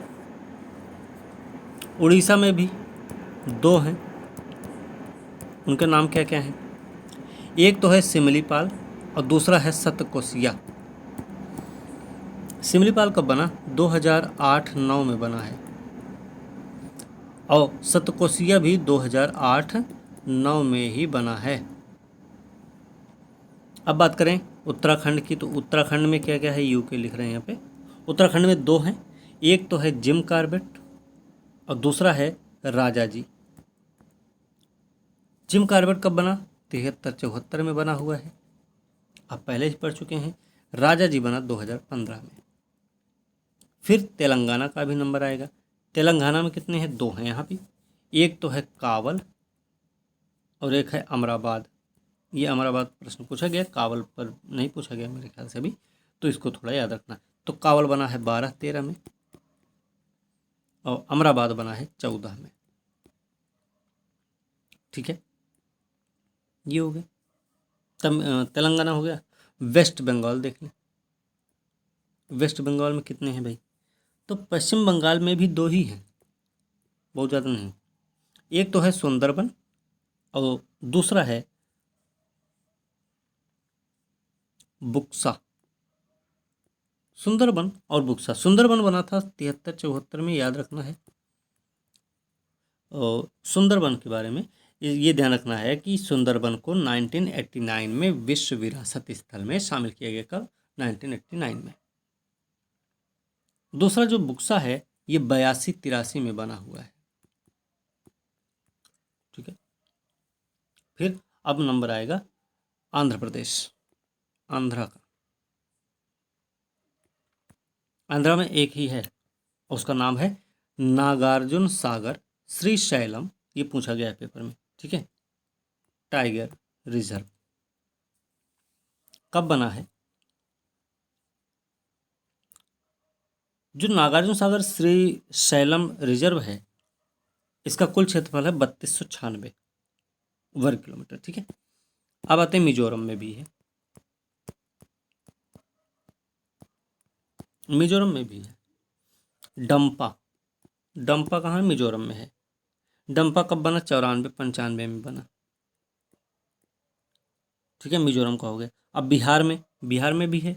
उड़ीसा में भी 2 हैं, उनके नाम क्या क्या हैं? एक तो है सिमलीपाल और दूसरा है सतकोसिया। सिमलीपाल कब बना? 2008-9 में बना है और सतकोसिया भी 2008-9 में ही बना है। अब बात करें उत्तराखंड की, तो उत्तराखंड में क्या क्या है? यूके लिख रहे हैं यहाँ पे। उत्तराखंड में 2 हैं, एक तो है जिम कार्बेट और दूसरा है राजा जी। जिम कार्बेट कब बना? 73-74 में बना हुआ है, आप पहले ही पढ़ चुके हैं। राजा जी बना 2015 में। फिर तेलंगाना का भी नंबर आएगा। तेलंगाना में कितने हैं? 2 हैं यहाँ पे, एक तो है कावल और एक है अमराबाद। ये अमराबाद प्रश्न पूछा गया, कावल पर नहीं पूछा गया मेरे ख्याल से अभी, तो इसको थोड़ा याद रखना। तो कावल बना है 12-13 में और अमराबाद बना है 14 में, ठीक है। ये हो गया तेलंगाना हो गया। वेस्ट बंगाल देख लें, वेस्ट बंगाल में कितने हैं भाई? तो पश्चिम बंगाल में भी 2 ही हैं, बहुत ज़्यादा नहीं। एक तो है सुंदरबन और दूसरा है बुक्सा। सुंदरबन और बुक्सा, सुंदरबन बना था 73-74 में, याद रखना है। और सुंदरबन के बारे में ये ध्यान रखना है कि सुंदरबन को 1989 में विश्व विरासत स्थल में शामिल किया गया। कब? 1989 में। दूसरा जो बुक्सा है ये 82-83 में बना हुआ है, ठीक है। फिर अब नंबर आएगा आंध्र प्रदेश, आंध्रा का। आंध्रा में एक ही है, उसका नाम है नागार्जुन सागर श्रीशैलम, ये पूछा गया है पेपर में, ठीक है, टाइगर रिजर्व कब बना है? जो नागार्जुन सागर श्रीशैलम रिजर्व है, इसका कुल क्षेत्रफल है 3296 वर्ग किलोमीटर, ठीक है। अब आते हैं मिजोरम में भी है, मिजोरम में भी है डंपा। डंपा कहाँ है? मिजोरम में है। डंपा कब बना? 94-95 में बना, ठीक है, मिजोरम का हो गया। अब बिहार में भी है।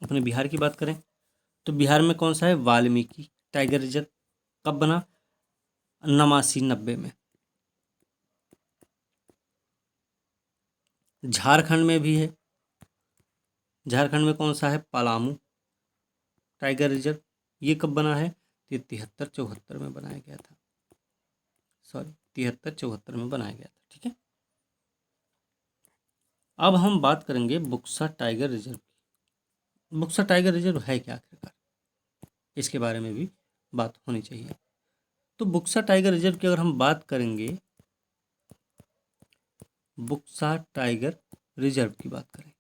अपने बिहार की बात करें तो बिहार में कौन सा है? Valmiki tiger reserve. कब बना? 89-90 में। झारखंड में भी है। झारखंड में कौन सा है? Palamu tiger reserve. ये कब बना है? ये 73-74 में बनाया गया था, सॉरी 73-74 में बनाया गया था, ठीक है। अब हम बात करेंगे बुक्सा टाइगर रिजर्व की। बुक्सा टाइगर रिजर्व है क्या आखिरकार, इसके बारे में भी बात होनी चाहिए। तो बुक्सा टाइगर रिजर्व की अगर हम बात करेंगे, बुक्सा टाइगर रिजर्व की बात करें,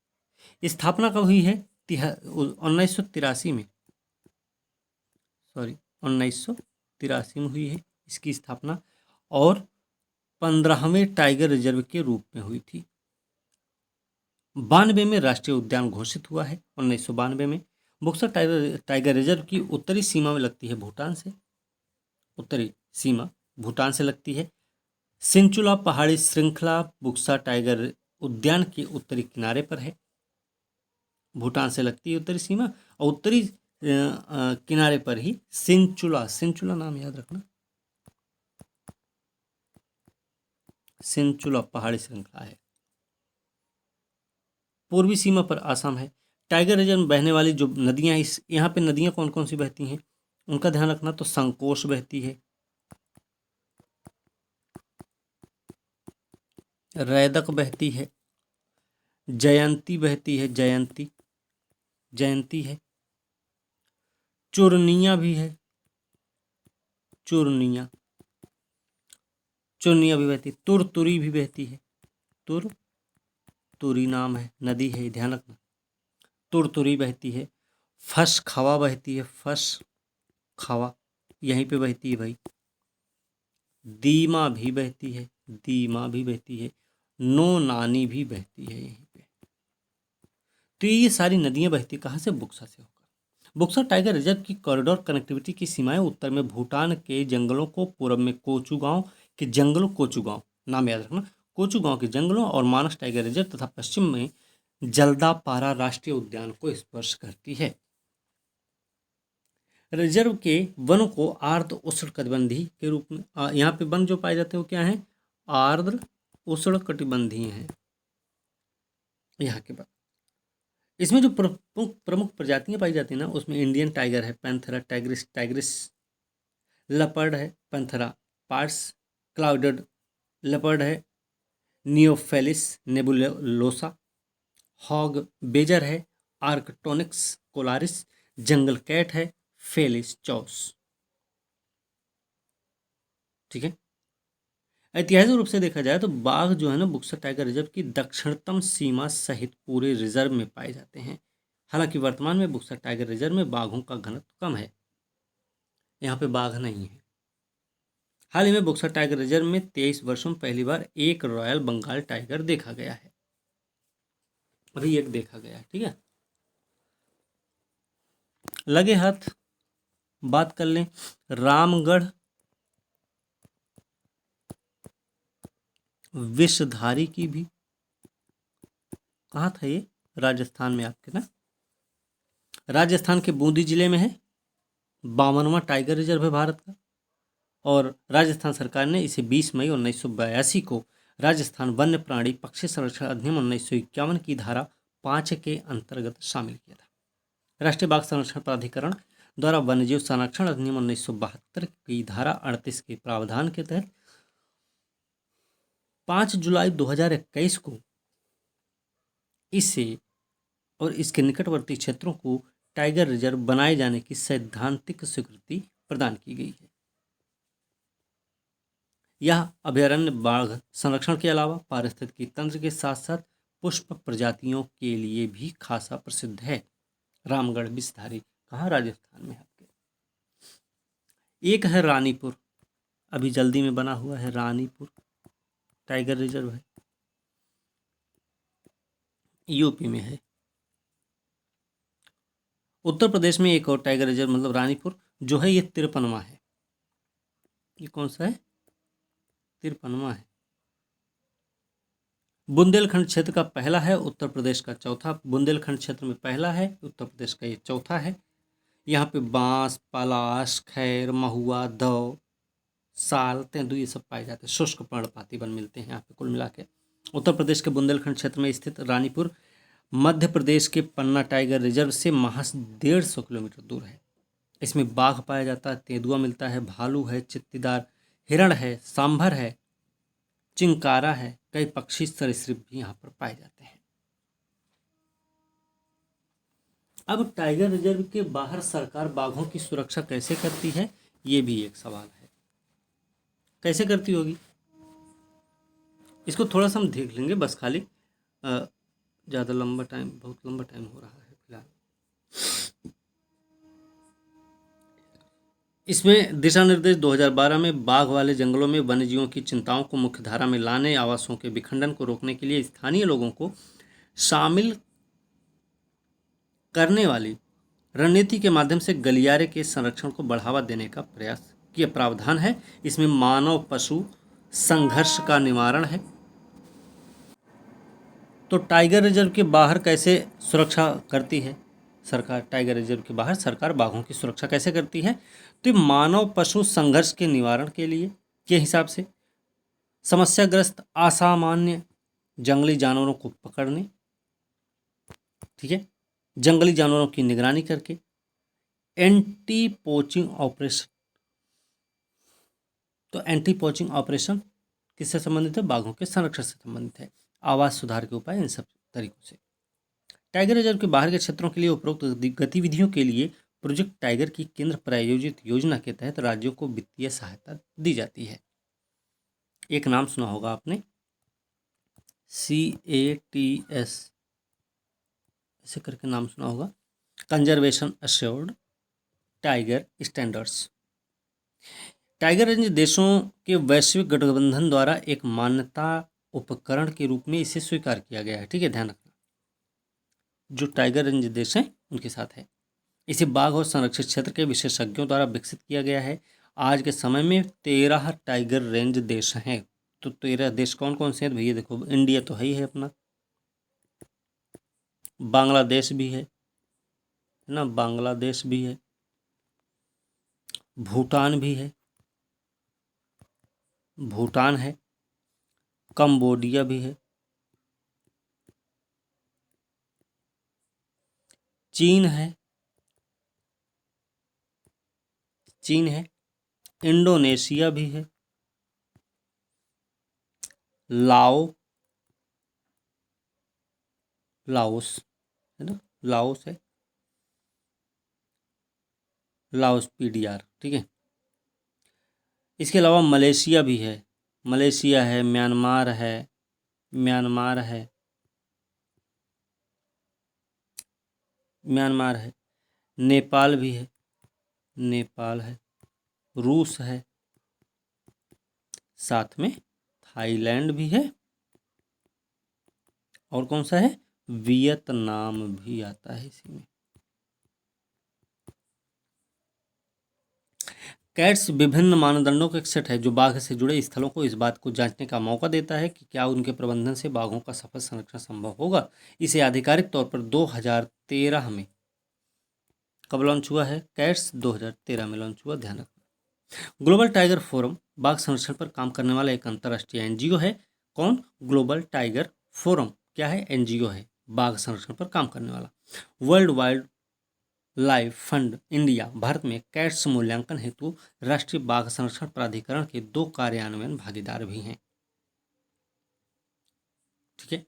स्थापना कब हुई है? 1983 में, सॉरी 1983 में हुई है इसकी स्थापना, और 15वें टाइगर रिजर्व के रूप में हुई थी। 92 में राष्ट्रीय उद्यान घोषित हुआ है, 1992 में। बुक्सा टाइगर रिजर्व की उत्तरी सीमा में लगती है भूटान से, उत्तरी सीमा भूटान से लगती है। सिंचुला पहाड़ी श्रृंखला बुक्सा टाइगर उद्यान के उत्तरी किनारे पर है, भूटान से लगती है उत्तरी सीमा, और उत्तरी किनारे पर ही सिंचुला, सिंचुला नाम याद रखना, सिंचुला पहाड़ी श्रृंखला है। पूर्वी सीमा पर आसाम है। टाइगर रिजर्व में बहने वाली जो नदियां, इस यहाँ पे नदियां कौन कौन सी बहती हैं उनका ध्यान रखना। तो संकोश बहती है, रैदक बहती है, जयंती बहती है, जयंती जयंती है, चुरनिया भी है, चुरनिया चुरनिया भी बहती है, तुरतुरी भी बहती है, तुरतुरी नाम है, नदी है, ध्यान रखना, तुरतुरी बहती है। फस खवा बहती है, फस खवा यहीं पे बहती है भाई। दीमा भी बहती है, दीमा भी बहती है, नो नानी भी बहती है यहीं पे। तो ये सारी नदियां बहती कहाँ से? बुक्सा से होकर। बुक्सा टाइगर रिजर्व की कॉरिडोर कनेक्टिविटी की सीमाएं उत्तर में भूटान के जंगलों को, पूर्व में कोचुगांव के जंगलों, कोचुगांव नाम याद रखना, कोचुगांव के जंगलों और मानस टाइगर रिजर्व तथा पश्चिम में जल्दापारा राष्ट्रीय उद्यान को स्पर्श करती है। रिजर्व के वनों को आर्द्र उष्णकटिबंधीय के रूप में, यहाँ पे वन जो पाए जाते हैं वो क्या है? आर्द्र उष्णकटिबंधीय हैं यहाँ के बाद। इसमें जो प्रमुख प्रजातियां पाई जाती हैं ना, उसमें इंडियन टाइगर है, पैंथेरा टाइग्रिस टाइग्रिस, लेपर्ड है पैंथेरा पार्स, क्लाउडेड लेपर्ड है, नियोफेलिस नेबुलोसा, हॉग बेजर है, आर्कटोनिक्स कोलारिस, जंगल कैट है, फेलिस चौस, ठीक है। ऐतिहासिक रूप से देखा जाए तो बाघ जो है ना, बुक्सा टाइगर रिजर्व की दक्षिणतम सीमा सहित पूरे रिजर्व में पाए जाते हैं। हालांकि वर्तमान में बुक्सा टाइगर रिजर्व में बाघों का घनत्व कम है, यहाँ पे बाघ नहीं है। हाल ही में बुक्सा टाइगर रिजर्व में 23 वर्षों में पहली बार एक रॉयल बंगाल टाइगर देखा गया है, अभी एक देखा गया है, ठीक है। लगे हाथ बात कर लें रामगढ़ विषधारी की भी। कहाँ था ये? राजस्थान में आपके ना, राजस्थान के बूंदी जिले में है। 52वां टाइगर रिजर्व है भारत का, और राजस्थान सरकार ने इसे 20 मई 1982 को राजस्थान वन्य प्राणी पक्षी संरक्षण अधिनियम 1951 की धारा 5 के अंतर्गत शामिल किया था। राष्ट्रीय बाघ संरक्षण प्राधिकरण द्वारा वन्यजीव संरक्षण अधिनियम 1972 की धारा 38 के प्रावधान के तहत 5 जुलाई 2021 को इसे और इसके निकटवर्ती क्षेत्रों को टाइगर रिजर्व बनाए जाने की सैद्धांतिक स्वीकृति प्रदान की गई है। यह अभयारण्य बाघ संरक्षण के अलावा पारिस्थितिकी तंत्र के साथ साथ पुष्प प्रजातियों के लिए भी खासा प्रसिद्ध है। रामगढ़ विषधारी कहाँ, राजस्थान में आपके। एक है रानीपुर, अभी जल्दी में बना हुआ है रानीपुर टाइगर रिजर्व है, यूपी में है। उत्तर प्रदेश में एक और टाइगर रिजर्व मतलब रानीपुर जो है, ये 53वां है। ये कौन सा है, 53वां है। बुंदेलखंड क्षेत्र का पहला है, उत्तर प्रदेश का चौथा। बुंदेलखंड क्षेत्र में पहला है, उत्तर प्रदेश का ये चौथा है। यहाँ पे बांस, पलाश, खैर, महुआ, दव, साल, तेंदू ये सब पाए जाते हैं। शुष्क पर्णपाती वन मिलते हैं यहाँ पे कुल मिला के। उत्तर प्रदेश के बुंदेलखंड क्षेत्र में स्थित रानीपुर मध्य प्रदेश के पन्ना टाइगर रिजर्व से महज 150 किलोमीटर दूर है। इसमें बाघ पाया जाता है, तेंदुआ मिलता है, भालू है, चित्तीदार हिरण है, सांभर है, चिंकारा है, कई पक्षी सरीसृप भी यहाँ पर पाए जाते हैं। अब टाइगर रिजर्व के बाहर सरकार बाघों की सुरक्षा कैसे करती है, ये भी एक सवाल है। कैसे करती होगी, इसको थोड़ा सा हम देख लेंगे बस खाली। ज़्यादा लंबा टाइम, बहुत लंबा टाइम हो रहा है फिलहाल। इसमें दिशा निर्देश 2012 में बाघ वाले जंगलों में वन्यजीवों की चिंताओं को मुख्य धारा में लाने, आवासों के विखंडन को रोकने के लिए स्थानीय लोगों को शामिल करने वाली रणनीति के माध्यम से गलियारे के संरक्षण को बढ़ावा देने का प्रयास किया प्रावधान है। इसमें मानव पशु संघर्ष का निवारण है। तो टाइगर रिजर्व के बाहर कैसे सुरक्षा करती है सरकार, टाइगर रिजर्व के बाहर सरकार बाघों की सुरक्षा कैसे करती है, तो मानव पशु संघर्ष के निवारण के लिए के हिसाब से समस्याग्रस्त असामान्य जंगली जानवरों को पकड़ने, ठीक है, जंगली जानवरों की निगरानी करके एंटी पोचिंग ऑपरेशन। तो एंटी पोचिंग ऑपरेशन किससे संबंधित है, बाघों के संरक्षण से संबंधित है। आवास सुधार के उपाय, इन सब तरीकों से। टाइगर रिजर्व के बाहर के क्षेत्रों के लिए उपरोक्त गतिविधियों के लिए प्रोजेक्ट टाइगर की केंद्र प्रायोजित योजना के तहत राज्यों को वित्तीय सहायता दी जाती है। एक नाम सुना होगा आपने, CATS, ऐसे करके नाम सुना होगा, conservation assured tiger standards. Tiger range देशों के वैश्विक गठबंधन द्वारा एक मान्यता उपकरण के रूप में इसे स्वीकार किया गया है। ठीक है, ध्यान रखना, जो टाइगर रेंज देश हैं उनके साथ है। इसे बाघ और संरक्षित क्षेत्र के विशेषज्ञों द्वारा विकसित किया गया है। आज के समय में 13 टाइगर रेंज देश हैं। तो 13 देश कौन कौन से हैं भैया, देखो इंडिया तो है ही है अपना, बांग्लादेश भी है ना, बांग्लादेश भी है, भूटान भी है, भूटान है, कंबोडिया भी है, चीन है, चीन है, इंडोनेशिया भी है, लाओ, लाओस है ना, लाओस है, लाओस PDR, ठीक है। इसके अलावा मलेशिया भी है, मलेशिया है, म्यांमार है, म्यांमार है, म्यांमार है, नेपाल भी है, नेपाल है, रूस है, साथ में थाईलैंड भी है, और कौन सा है, वियतनाम भी आता है इसी में। कैट्स विभिन्न मानदंडों का एक सेट है जो बाघ से जुड़े स्थलों को इस बात को जांचने का मौका देता है कि क्या उनके प्रबंधन से बाघों का सफल संरक्षण संभव होगा। इसे आधिकारिक तौर पर 2013 में कब लॉन्च हुआ है, कैट्स 2013 में लॉन्च हुआ, ध्यान रखना। ग्लोबल टाइगर फोरम बाघ संरक्षण पर काम करने वाला एक अंतर्राष्ट्रीय NGO है। कौन, ग्लोबल टाइगर फोरम क्या है, NGO है, बाघ संरक्षण पर काम करने वाला। World wild life fund India Bharat में कैट्स मूल्यांकन हेतु राष्ट्रीय बाघ संरक्षण प्राधिकरण के 2 कार्यान्वयन भागीदार भी हैं। ठीक है,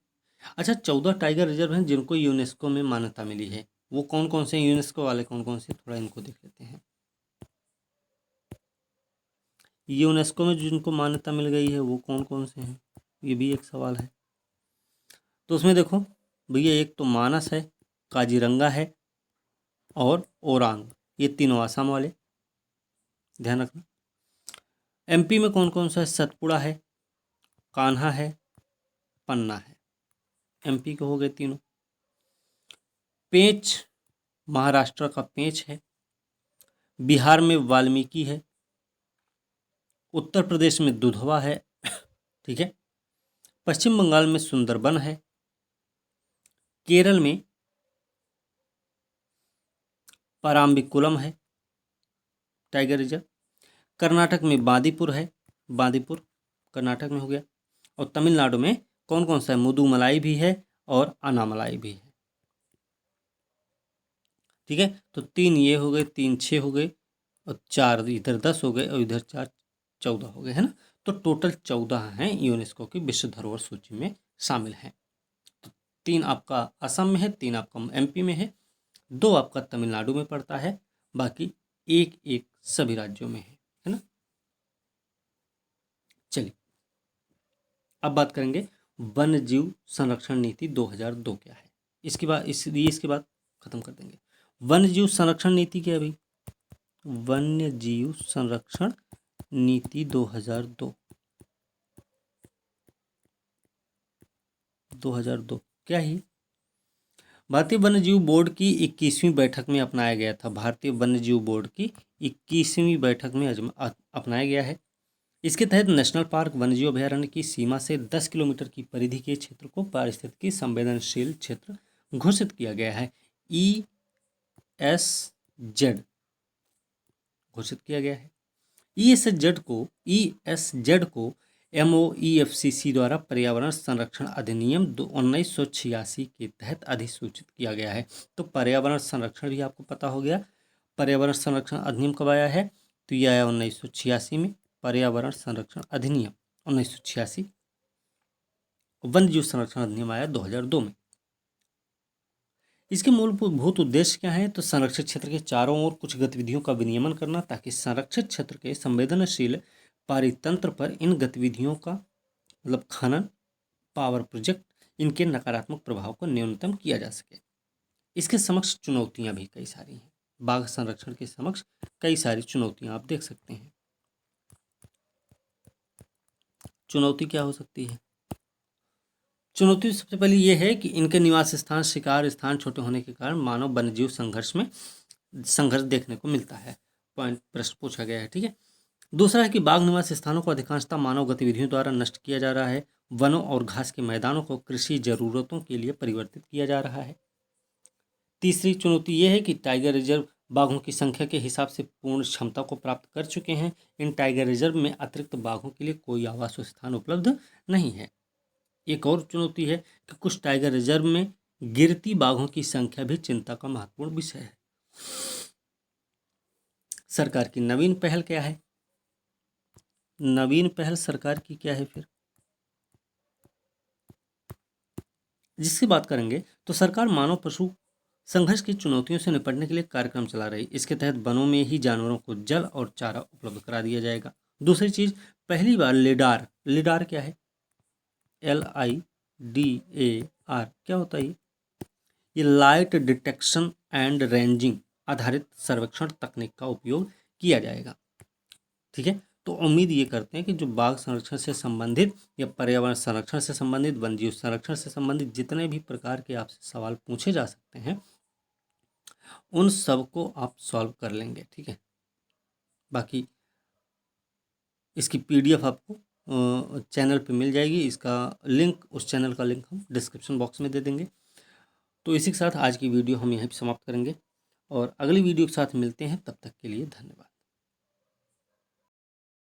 अच्छा 14 टाइगर रिजर्व हैं जिनको यूनेस्को में मान्यता मिली है। वो कौन कौन से यूनेस्को वाले कौन कौन से, थोड़ा इनको देख लेते हैं। यूनेस्को में जिनको मान्यता मिल गई है वो कौन कौन से हैं, ये भी एक सवाल है। तो उसमें देखो भैया, एक तो मानस है, काजीरंगा है और ओरांग, ये तीनों आसाम वाले, ध्यान रखना। एमपी में कौन कौन सा है, सतपुड़ा है, कान्हा है, पन्ना है, एमपी के हो गए तीनों। पेंच महाराष्ट्र का पेंच है, बिहार में वाल्मीकि है, उत्तर प्रदेश में दुधवा है, ठीक है, पश्चिम बंगाल में सुंदरबन है, केरल में पराम्बिकुलम है टाइगर रिजर्व, कर्नाटक में बांदीपुर है, बांदीपुर कर्नाटक में हो गया, और तमिलनाडु में कौन कौन सा है, मुदुमलाई भी है और अनामलाई भी है, ठीक है। तो 3 ये हो गए, 3 6 हो गए, और 4 इधर 10 हो गए, और इधर 4 14 हो गए, है ना। तो टोटल 14 हैं यूनेस्को की विश्व धरोहर सूची में शामिल हैं। तो 3 आपका असम में है, 3 आपका एमपी में है, 2 आपका तमिलनाडु में पड़ता है, बाकी एक एक सभी राज्यों में है ना। चलिए अब बात करेंगे वन्य जीव संरक्षण नीति 2002 क्या है। इसके बाद खत्म कर देंगे। वन्य जीव संरक्षण नीति क्या है भाई, वन्य जीव संरक्षण नीति 2002 क्या है। भारतीय वन्य जीव बोर्ड की 21वीं बैठक में अपनाया गया था। भारतीय वन्य जीव बोर्ड की 21वीं बैठक में अपनाया गया है। इसके तहत नेशनल पार्क वन्यजीव अभयारण्य की सीमा से 10 किलोमीटर की परिधि के क्षेत्र को पारिस्थितिकी संवेदनशील क्षेत्र घोषित किया गया है। ESZ घोषित किया गया है। ESZ को MOEFCC द्वारा पर्यावरण संरक्षण अधिनियम 1986 के तहत अधिसूचित किया गया है। तो पर्यावरण संरक्षण भी आपको पता हो गया। पर्यावरण संरक्षण अधिनियम कब आया है, तो यह आया 1986 में, पर्यावरण संरक्षण अधिनियम 1986। वन्य जीव संरक्षण अधिनियम आया 2002 में। इसके मूलभूत उद्देश्य क्या है, तो संरक्षित क्षेत्र के चारों ओर कुछ गतिविधियों का विनियमन करना, ताकि संरक्षित क्षेत्र के संवेदनशील पारितंत्र पर इन गतिविधियों का मतलब खनन, पावर प्रोजेक्ट, इनके नकारात्मक प्रभाव को न्यूनतम किया जा सके। इसके समक्ष चुनौतियां भी कई सारी हैं। बाघ संरक्षण के समक्ष कई सारी चुनौतियां आप देख सकते हैं। चुनौती क्या हो सकती है, चुनौती सबसे पहले ये है कि इनके निवास स्थान, शिकार स्थान छोटे होने के कारण मानव वन्यजीव संघर्ष देखने को मिलता है। प्रश्न पूछा गया है, ठीक है। दूसरा है कि बाघ निवास स्थानों को अधिकांशतः मानव गतिविधियों द्वारा नष्ट किया जा रहा है। वनों और घास के मैदानों को कृषि जरूरतों के लिए परिवर्तित किया जा रहा है। तीसरी चुनौती यह है कि टाइगर रिजर्व बाघों की संख्या के हिसाब से पूर्ण क्षमता को प्राप्त कर चुके हैं। इन टाइगर रिजर्व में अतिरिक्त बाघों के लिए कोई आवास स्थान उपलब्ध नहीं है। एक और चुनौती है कि कुछ टाइगर रिजर्व में गिरती बाघों की संख्या भी चिंता का महत्वपूर्ण विषय है। सरकार की नवीन पहल क्या है, नवीन पहल सरकार की क्या है फिर, जिसकी बात करेंगे तो सरकार मानव पशु संघर्ष की चुनौतियों से निपटने के लिए कार्यक्रम चला रही है। इसके तहत वनों में ही जानवरों को जल और चारा उपलब्ध करा दिया जाएगा। दूसरी चीज, पहली बार लिडार क्या है, LIDAR क्या होता है ये लाइट डिटेक्शन एंड रेंजिंग आधारित सर्वेक्षण तकनीक का उपयोग किया जाएगा, ठीक है। तो उम्मीद ये करते हैं कि जो बाघ संरक्षण से संबंधित या पर्यावरण संरक्षण से संबंधित, वन्यजीव संरक्षण से संबंधित जितने भी प्रकार के आपसे सवाल पूछे जा सकते हैं उन सब को आप सॉल्व कर लेंगे, ठीक है। बाकी इसकी PDF आपको चैनल पे मिल जाएगी। इसका लिंक, उस चैनल का लिंक हम डिस्क्रिप्शन बॉक्स में दे देंगे। तो इसी के साथ आज की वीडियो हम यहीं पर समाप्त करेंगे और अगली वीडियो के साथ मिलते हैं। तब तक के लिए धन्यवाद।